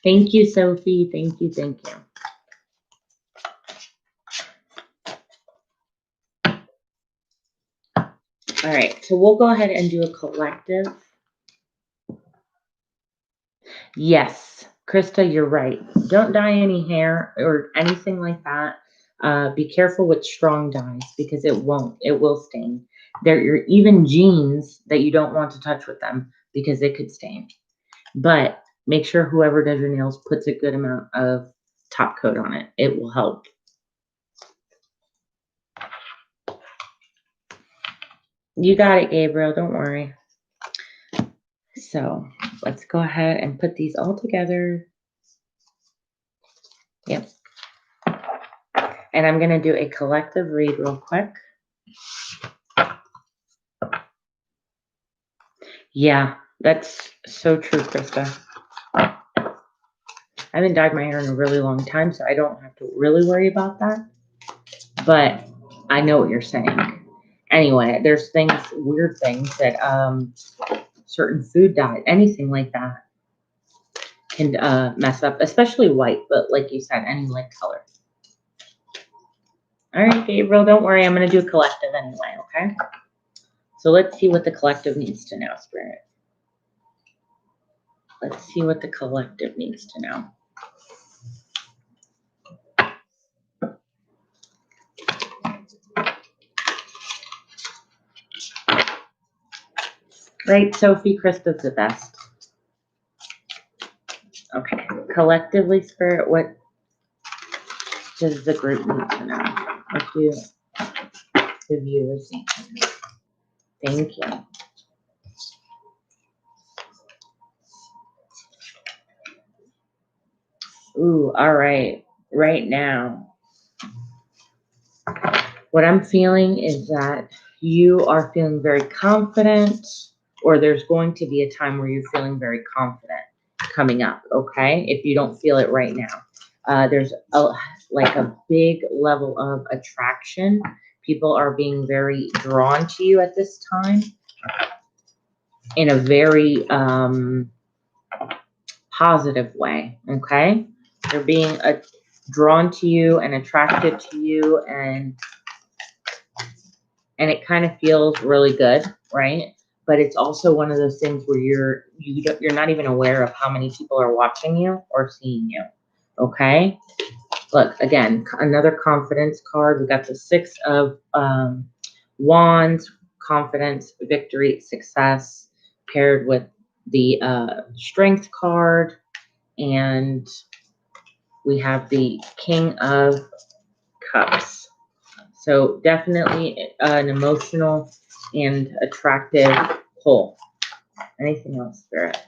Thank you, Sophie. Thank you, thank you. All right, so we'll go ahead and do a collective. Yes, Krista, you're right. Don't dye any hair or anything like that. Be careful with strong dyes because it will stain. There are even jeans that you don't want to touch with them because it could stain. But make sure whoever does your nails puts a good amount of top coat on it. It will help. You got it, Gabriel. Don't worry. So let's go ahead and put these all together. Yep. And I'm going to do a collective read real quick. Yeah, that's so true, Krista. I haven't dyed my hair in a really long time, so I don't have to really worry about that. But I know what you're saying. Anyway, there's things, weird things that certain food dye, anything like that can mess up, especially white, but like you said, any light color. All right, Gabriel, don't worry. I'm going to do a collective anyway, okay? So let's see what the collective needs to know, Spirit. Let's see what the collective needs to know. Right, Sophie, Krista's the best. Okay, collectively, Spirit, what does the group need to know? What do the viewers need to know? Thank you. Ooh, all right. Right now, what I'm feeling is that you are feeling very confident, or there's going to be a time where you're feeling very confident coming up, okay? If you don't feel it right now. There's like a big level of attraction. People are being very drawn to you at this time in a very positive way, okay? They're being drawn to you and attracted to you, and it kind of feels really good, right? But it's also one of those things where you're not even aware of how many people are watching you or seeing you. Okay? Look, again, another confidence card. We got the Six of Wands, confidence, victory, success, paired with the Strength card, and we have the King of Cups. So definitely an emotional and attractive pull. Anything else, Spirit?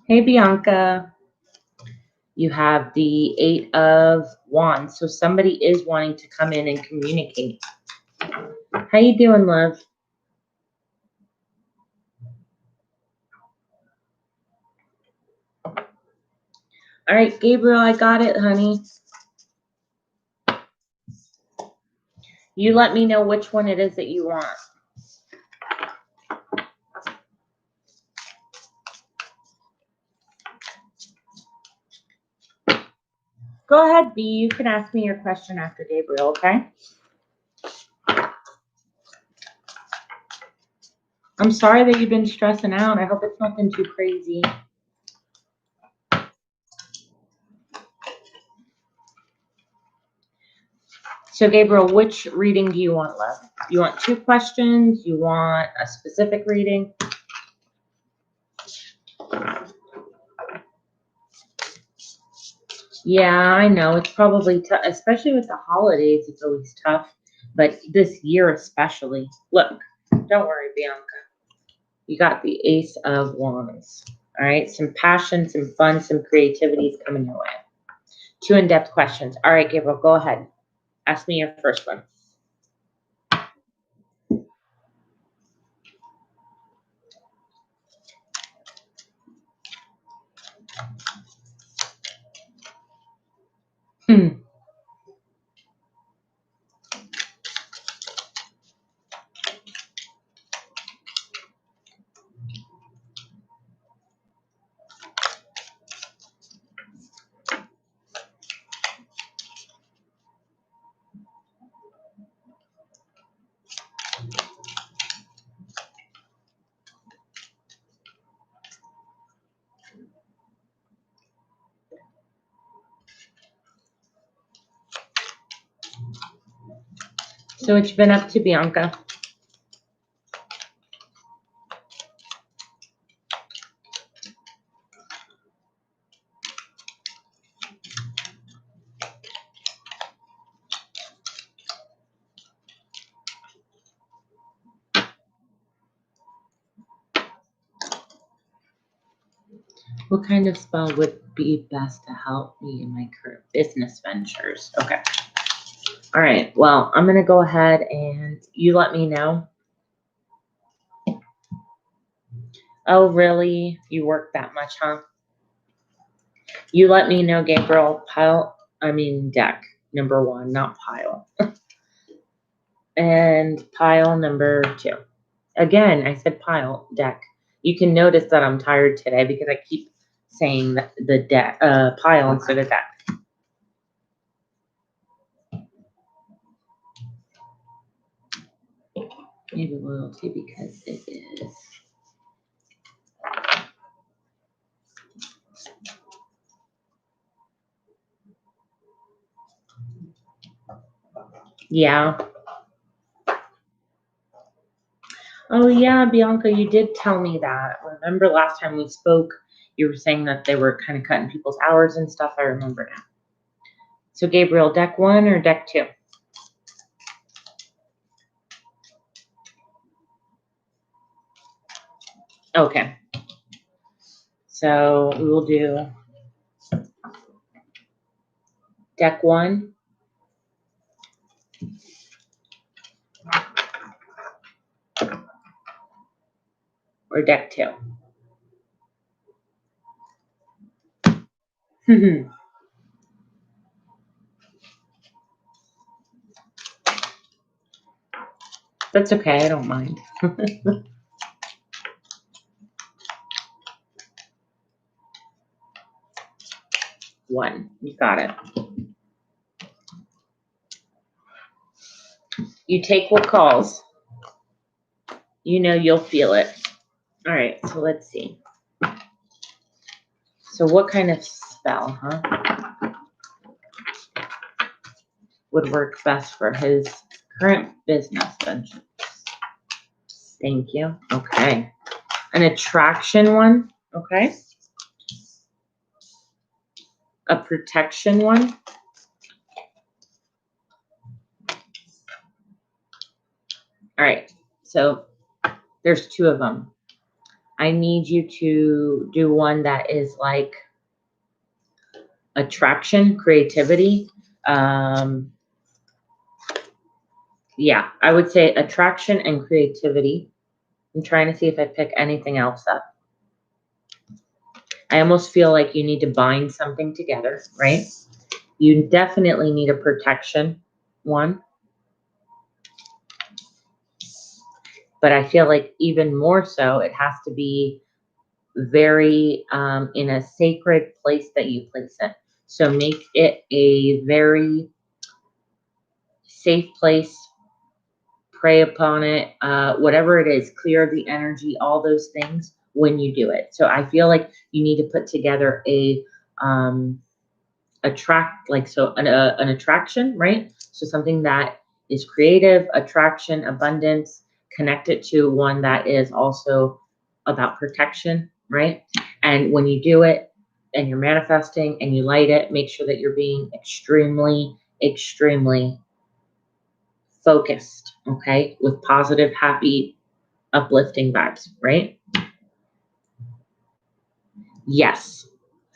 Hey, Bianca. You have the Eight of Wands. So somebody is wanting to come in and communicate. How you doing, love? All right, Gabriel, I got it, honey. You let me know which one it is that you want. Go ahead, B. You can ask me your question after Gabriel, okay? I'm sorry that you've been stressing out. I hope it's nothing too crazy. So, Gabriel, which reading do you want, love? You want 2 questions? You want a specific reading? Yeah, I know. It's probably tough, especially with the holidays. It's always tough. But this year especially. Look, don't worry, Bianca. You got the Ace of Wands. All right, some passion, some fun, some creativity is coming your way. 2 in-depth questions. All right, Gabriel, go ahead. Ask me your first one. So what you been up to, Bianca? What kind of spell would be best to help me in my current business ventures? Okay. All right. Well, I'm going to go ahead and you let me know. Oh, really? You work that much, huh? You let me know, Gabriel. Deck number 1, not pile. And pile number 2. Again, I said pile, deck. You can notice that I'm tired today because I keep saying the deck, pile instead of deck. Maybe loyalty because it is. Yeah. Oh, yeah, Bianca, you did tell me that. Remember last time we spoke, you were saying that they were kind of cutting people's hours and stuff. I remember now. So, Gabriel, deck 1 or deck 2? Okay. So, we will do deck 1. Or deck 2. That's okay. I don't mind. 1. You got it. You take what calls. You know you'll feel it. All right, so let's see. So what kind of spell, huh, would work best for his current business ventures? Thank you. Okay. An attraction one. Okay. A protection one. All right. So there's 2 of them. I need you to do one that is like attraction, creativity. Yeah, I would say attraction and creativity. I'm trying to see if I pick anything else up. I almost feel like you need to bind something together, right? You definitely need a protection one. But I feel like even more so, it has to be very in a sacred place that you place it. So make it a very safe place. Pray upon it, whatever it is, clear the energy, all those things when you do it. So I feel like you need to put together a an attraction, right? So something that is creative, attraction, abundance, connect it to one that is also about protection, right? And when you do it and you're manifesting and you light it, make sure that you're being extremely, extremely focused, okay? With positive, happy, uplifting vibes, right? Yes,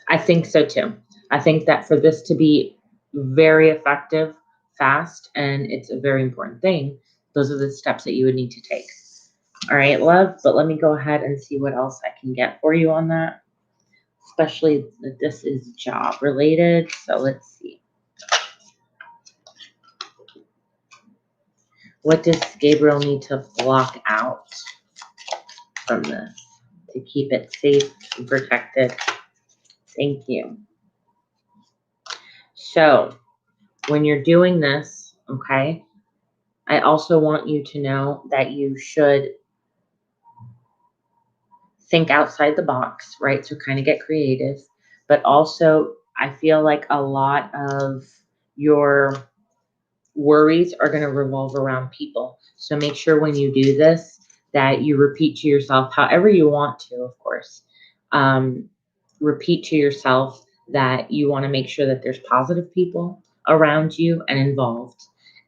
I think so too. I think that for this to be very effective, fast, and it's a very important thing, those are the steps that you would need to take. All right, love, but let me go ahead and see what else I can get for you on that, especially that this is job related. So let's see. What does Gabriel need to block out from this to keep it safe and protected? Thank you. So when you're doing this, okay, I also want you to know that you should think outside the box, right? So kind of get creative, but also I feel like a lot of your worries are going to revolve around people. So make sure when you do this that you repeat to yourself, however you want to, of course, repeat to yourself that you want to make sure that there's positive people around you and involved,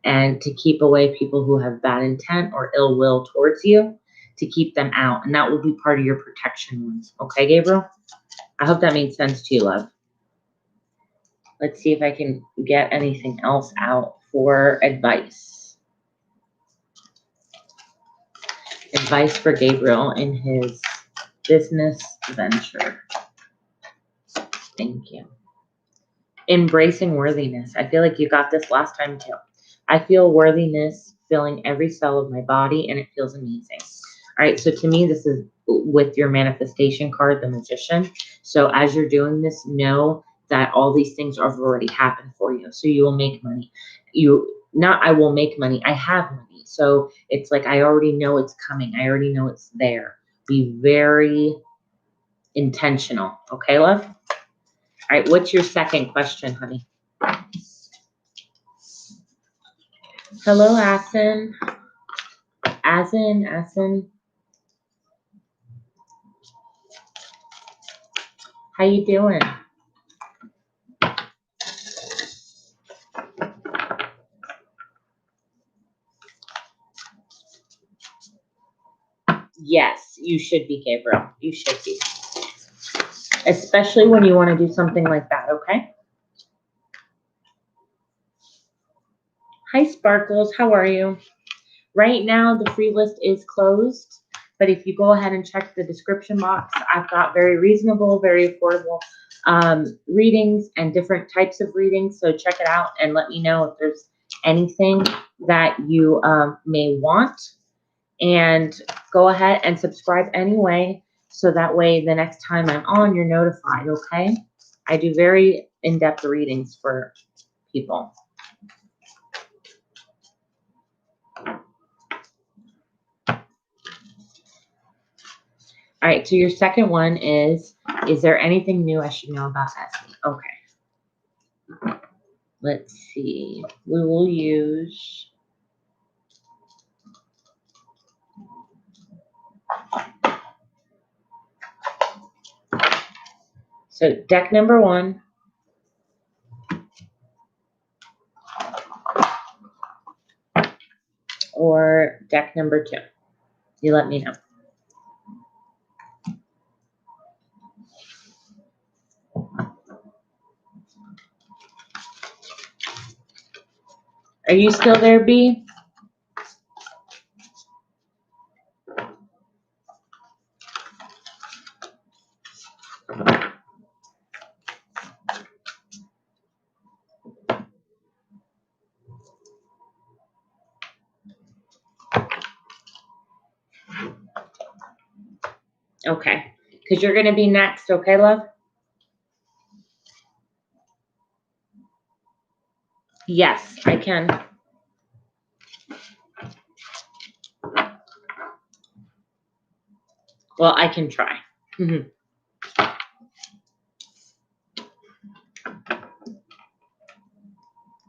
and to keep away people who have bad intent or ill will towards you, to keep them out. And that will be part of your protection ones. Okay, Gabriel? I hope that made sense to you, love. Let's see if I can get anything else out for advice. Advice for Gabriel in his business venture. Thank you. Embracing worthiness. I feel like you got this last time too. I feel worthiness filling every cell of my body, and it feels amazing. All right, so to me, this is with your manifestation card, the Magician. So as you're doing this, know that all these things have already happened for you. So you will make money. I will make money. I have money. So it's like I already know it's coming. I already know it's there. Be very intentional. Okay, love? All right, what's your second question, honey? Hello, Asin. Asin. How you doing? Yes, you should be, Gabriel. You should be. Especially when you want to do something like that, okay? Hi, Sparkles. How are you? Right now, the free list is closed, but if you go ahead and check the description box, I've got very reasonable, very affordable readings and different types of readings. So check it out and let me know if there's anything that you may want. And go ahead and subscribe anyway, so that way the next time I'm on, you're notified, okay? I do very in-depth readings for people. All right, so your second one is there anything new I should know about Essie? Okay. Let's see. We will use... So deck number 1. Or deck number 2. You let me know. Are you still there, B? Okay, because you're going to be next, okay, love? Yes, I can. Well, I can try.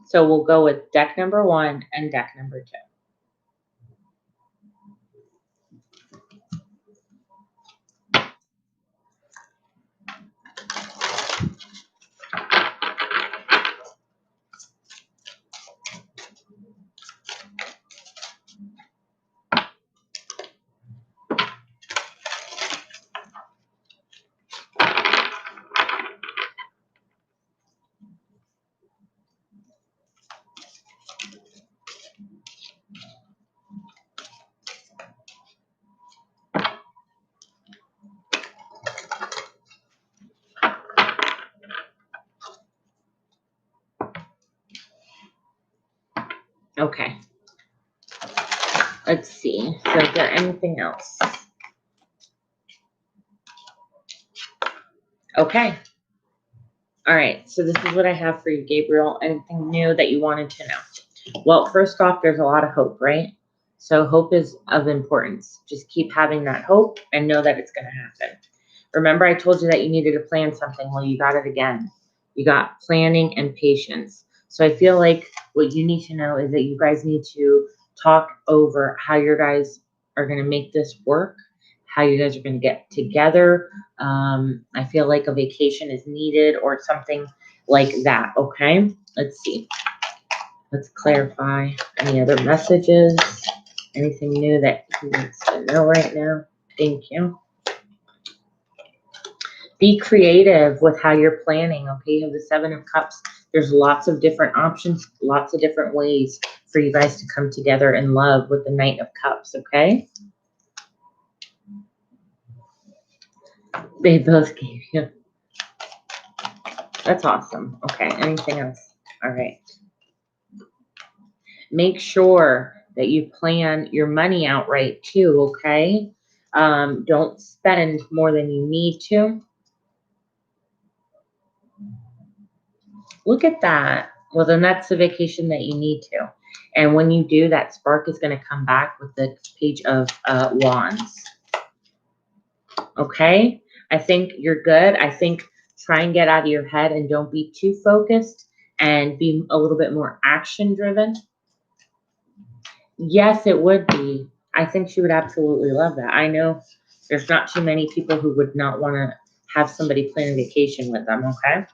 So we'll go with deck number 1 and deck number 2. Okay. Let's see. So is there anything else? Okay. All right. So this is what I have for you, Gabriel. Anything new that you wanted to know? Well, first off, there's a lot of hope, right? So hope is of importance. Just keep having that hope and know that it's going to happen. Remember, I told you that you needed to plan something. Well, you got it again. You got planning and patience. So I feel like what you need to know is that you guys need to talk over how you guys are going to make this work, how you guys are going to get together. I feel like a vacation is needed or something like that. Okay, let's see. Let's clarify any other messages. Anything new that he needs to know right now? Thank you. Be creative with how you're planning, okay? You have the 7 of Cups. There's lots of different options, lots of different ways for you guys to come together in love with the Knight of Cups, okay? They both gave you. That's awesome. Okay, anything else? All right. Make sure that you plan your money out right too, okay? Don't spend more than you need to. Look at that. Well, then that's the vacation that you need to. And when you do, that spark is going to come back with the Page of Wands. Okay? I think you're good. I think try and get out of your head and don't be too focused and be a little bit more action driven. Yes, it would be. I think she would absolutely love that. I know there's not too many people who would not want to have somebody plan a vacation with them, okay?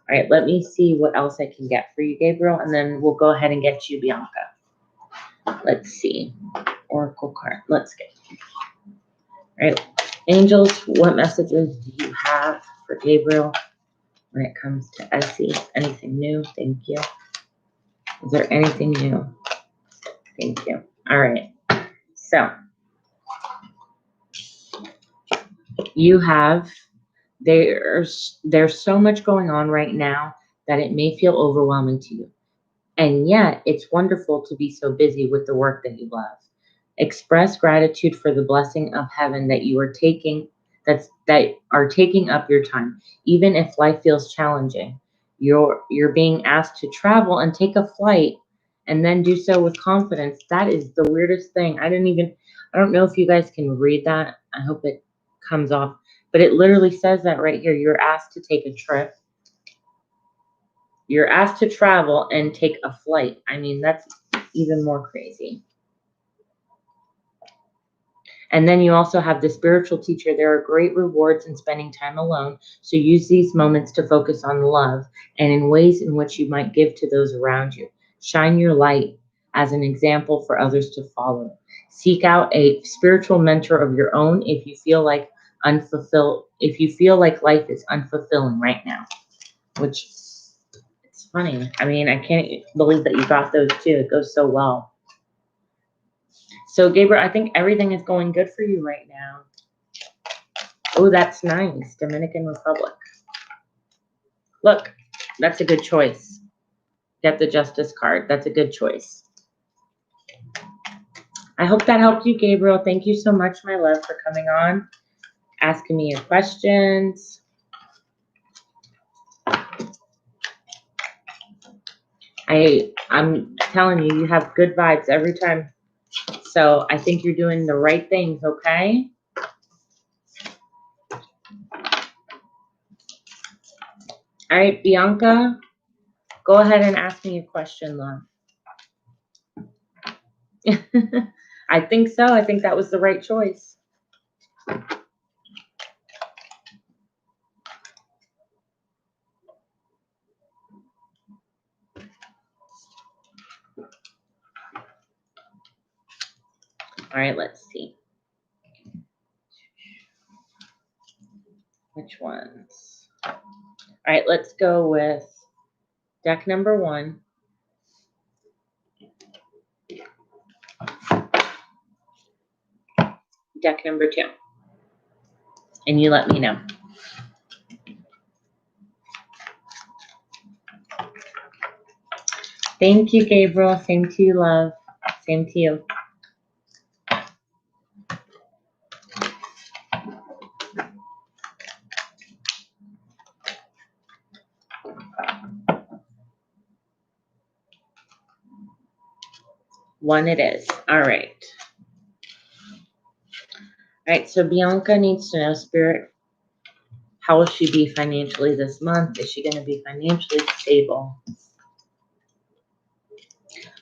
All right, let me see what else I can get for you, Gabriel, and then we'll go ahead and get you, Bianca. Let's see. Oracle card. Let's get. All right, angels, what messages do you have for Gabriel when it comes to Essie? Anything new? Thank you. Is there anything new? Thank you. All right. So you have, there's so much going on right now that it may feel overwhelming to you. And yet it's wonderful to be so busy with the work that you love. Express gratitude for the blessing of heaven that you are taking that are taking up your time. Even if life feels challenging, you're being asked to travel and take a flight and then do so with confidence. That is the weirdest thing. I don't know if you guys can read that. I hope it comes off, but it literally says that right here. You're asked to take a trip. You're asked to travel and take a flight. I mean, that's even more crazy. And then you also have the spiritual teacher. There are great rewards in spending time alone. So use these moments to focus on love and in ways in which you might give to those around you. Shine your light as an example for others to follow. Seek out a spiritual mentor of your own if you feel like life is unfulfilling right now, which it's funny. I mean, I can't believe that you got those too. It goes so well. So Gabriel, I think everything is going good for you right now. Oh, that's nice. Dominican Republic. Look, that's a good choice. Get the Justice card. That's a good choice. I hope that helped you, Gabriel. Thank you so much, my love, for coming on, asking me your questions. I'm telling you, you have good vibes every time. So I think you're doing the right things, okay? All right, Bianca, go ahead and ask me a question, love. I think so. I think that was the right choice. All right, let's see. Which ones? All right, let's go with deck number 1. Deck number 2. And you let me know. Thank you, Gabriel. Same to you, love. Same to you. One it is. All right. All right, so Bianca needs to know, Spirit, how will she be financially this month? Is she going to be financially stable?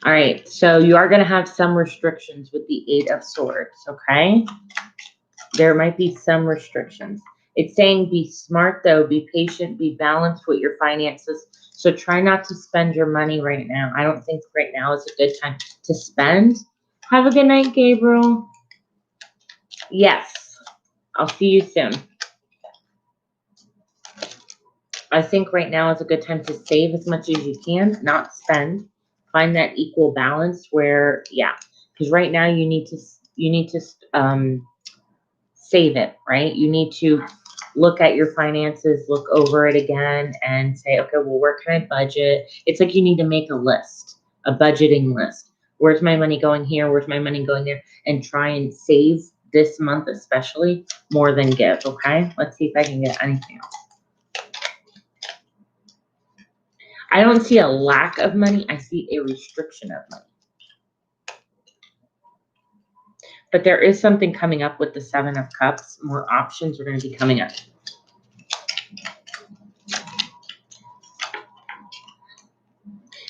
All right, so you are going to have some restrictions with the 8 of Swords, okay? There might be some restrictions. It's saying be smart, though. Be patient. Be balanced with your finances. So try not to spend your money right now. I don't think right now is a good time to spend. Have a good night, Gabriel. Yes. I'll see you soon. I think right now is a good time to save as much as you can, not spend. Find that equal balance where, yeah, because right now you need to save it, right? You need to look at your finances, look over it again, and say, okay, well, where can I budget? It's like you need to make a list, a budgeting list. Where's my money going here? Where's my money going there? And try and save this month, especially more than give. Okay, let's see if I can get anything else. I don't see a lack of money. I see a restriction of money. But there is something coming up with the 7 of Cups. More options are going to be coming up.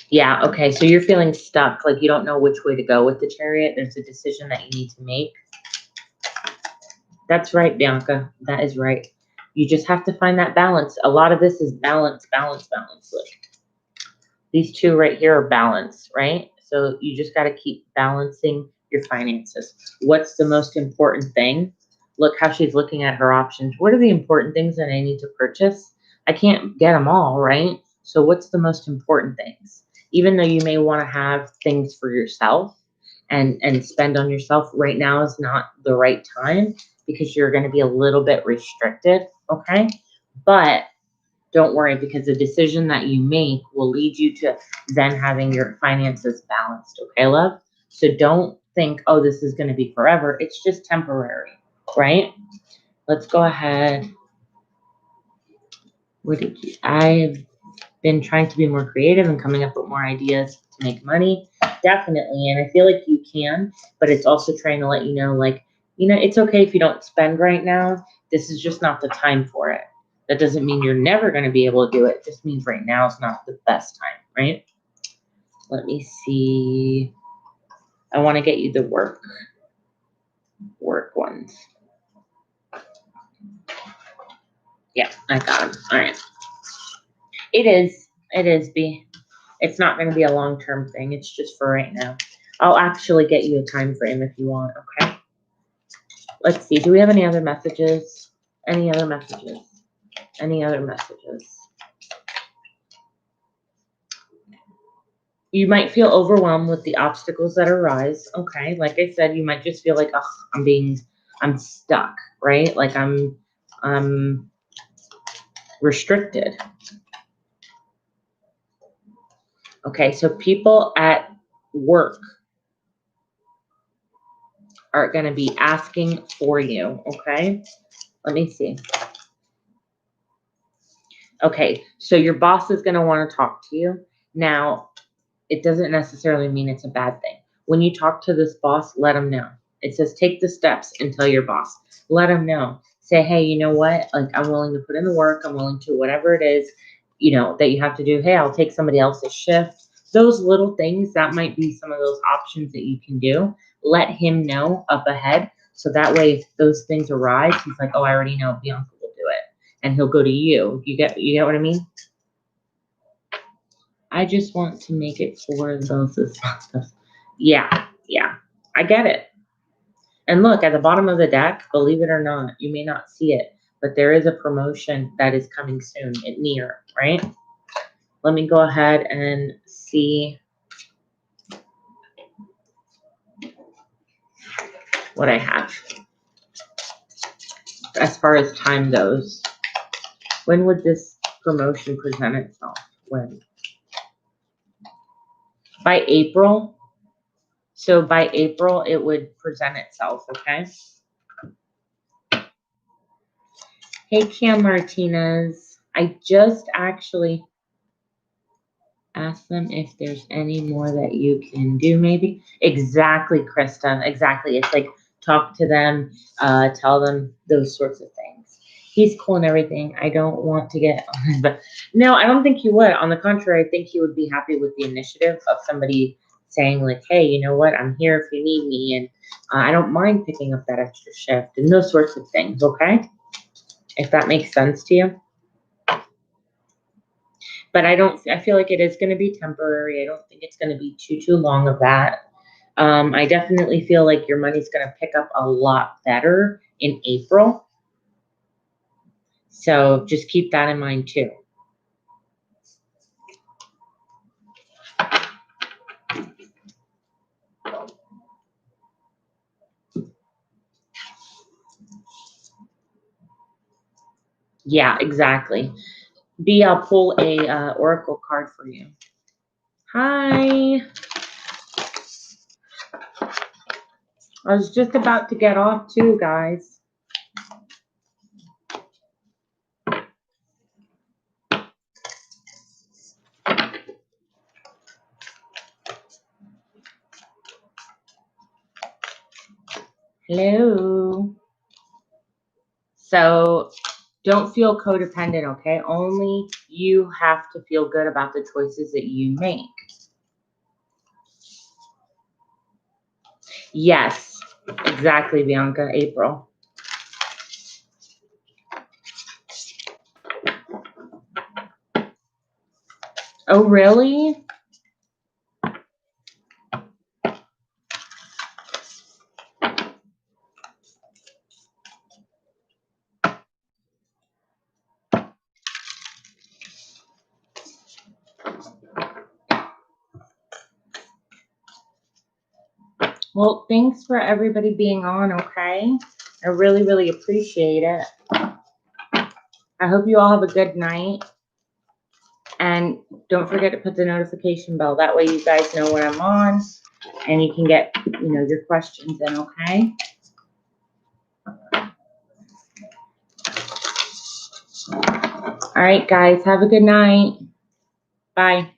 Yeah, okay. So you're feeling stuck, like you don't know which way to go with the Chariot. There's a decision that you need to make. That's right, Bianca. That is right. You just have to find that balance. A lot of this is balance, balance, balance. Look. These two right here are balance, right? So you just got to keep balancing your finances. What's the most important thing? Look how she's looking at her options. What are the important things that I need to purchase? I can't get them all, right? So what's the most important things? Even though you may want to have things for yourself and spend on yourself, right now is not the right time because you're going to be a little bit restricted, okay? But don't worry, because the decision that you make will lead you to then having your finances balanced, okay, love? So don't think, oh, this is going to be forever. It's just temporary, right? let's go ahead. I've been trying to be more creative and coming up with more ideas to make money. Definitely. And I feel like you can, but it's also trying to let you know, like, it's okay if you don't spend right now. This is just not the time for it. That doesn't mean you're never going to be able to do it. It just means right now is not the best time, right? Let me see. I want to get you the work ones. Yeah, I got them. All right. It is, B. It's not going to be a long-term thing. It's just for right now. I'll actually get you a time frame if you want, okay? Let's see. Do we have any other messages? Any other messages? Any other messages? You might feel overwhelmed with the obstacles that arise, okay? Like I said, you might just feel like, oh, I'm stuck, right? Like I'm restricted. Okay, so people at work are going to be asking for you, okay? Let me see. Okay, so your boss is going to want to talk to you. Now, it doesn't necessarily mean it's a bad thing. When you talk to this boss, let them know. It says take the steps and tell your boss. Let them know. Say, hey, you know what? Like, I'm willing to put in the work. I'm willing to whatever it is, that you have to do. Hey, I'll take somebody else's shift. Those little things, that might be some of those options that you can do. Let him know up ahead. So that way, if those things arise, he's like, oh, I already know Bianca will do it. And he'll go to you. You get what I mean? I just want to make it for those stuff. Yeah. I get it. And look, at the bottom of the deck, believe it or not, you may not see it, but there is a promotion that is coming soon, near, right? Let me go ahead and see what I have. As far as time goes, when would this promotion present itself? When? By April. So by April, it would present itself, okay? Hey, Cam Martinez. I just actually asked them if there's any more that you can do, maybe. Exactly, Krista. Exactly. It's like talk to them, tell them those sorts of things. He's cool and everything. I don't want to get on his, but no, I don't think he would. On the contrary, I think he would be happy with the initiative of somebody saying like, hey, you know what? I'm here if you need me. And I don't mind picking up that extra shift and those sorts of things. Okay. If that makes sense to you. But I feel like it is going to be temporary. I don't think it's going to be too long of that. I definitely feel like your money's going to pick up a lot better in April. So just keep that in mind too. Yeah, exactly. B, I'll pull a oracle card for you. Hi. I was just about to get off too, guys. Hello. So don't feel codependent, okay? Only you have to feel good about the choices that you make. Yes, exactly, Bianca. April. Oh, really? Well, thanks for everybody being on, okay? I really, really appreciate it. I hope you all have a good night. And don't forget to put the notification bell. That way you guys know when I'm on and you can get, your questions in, okay? All right, guys, have a good night. Bye.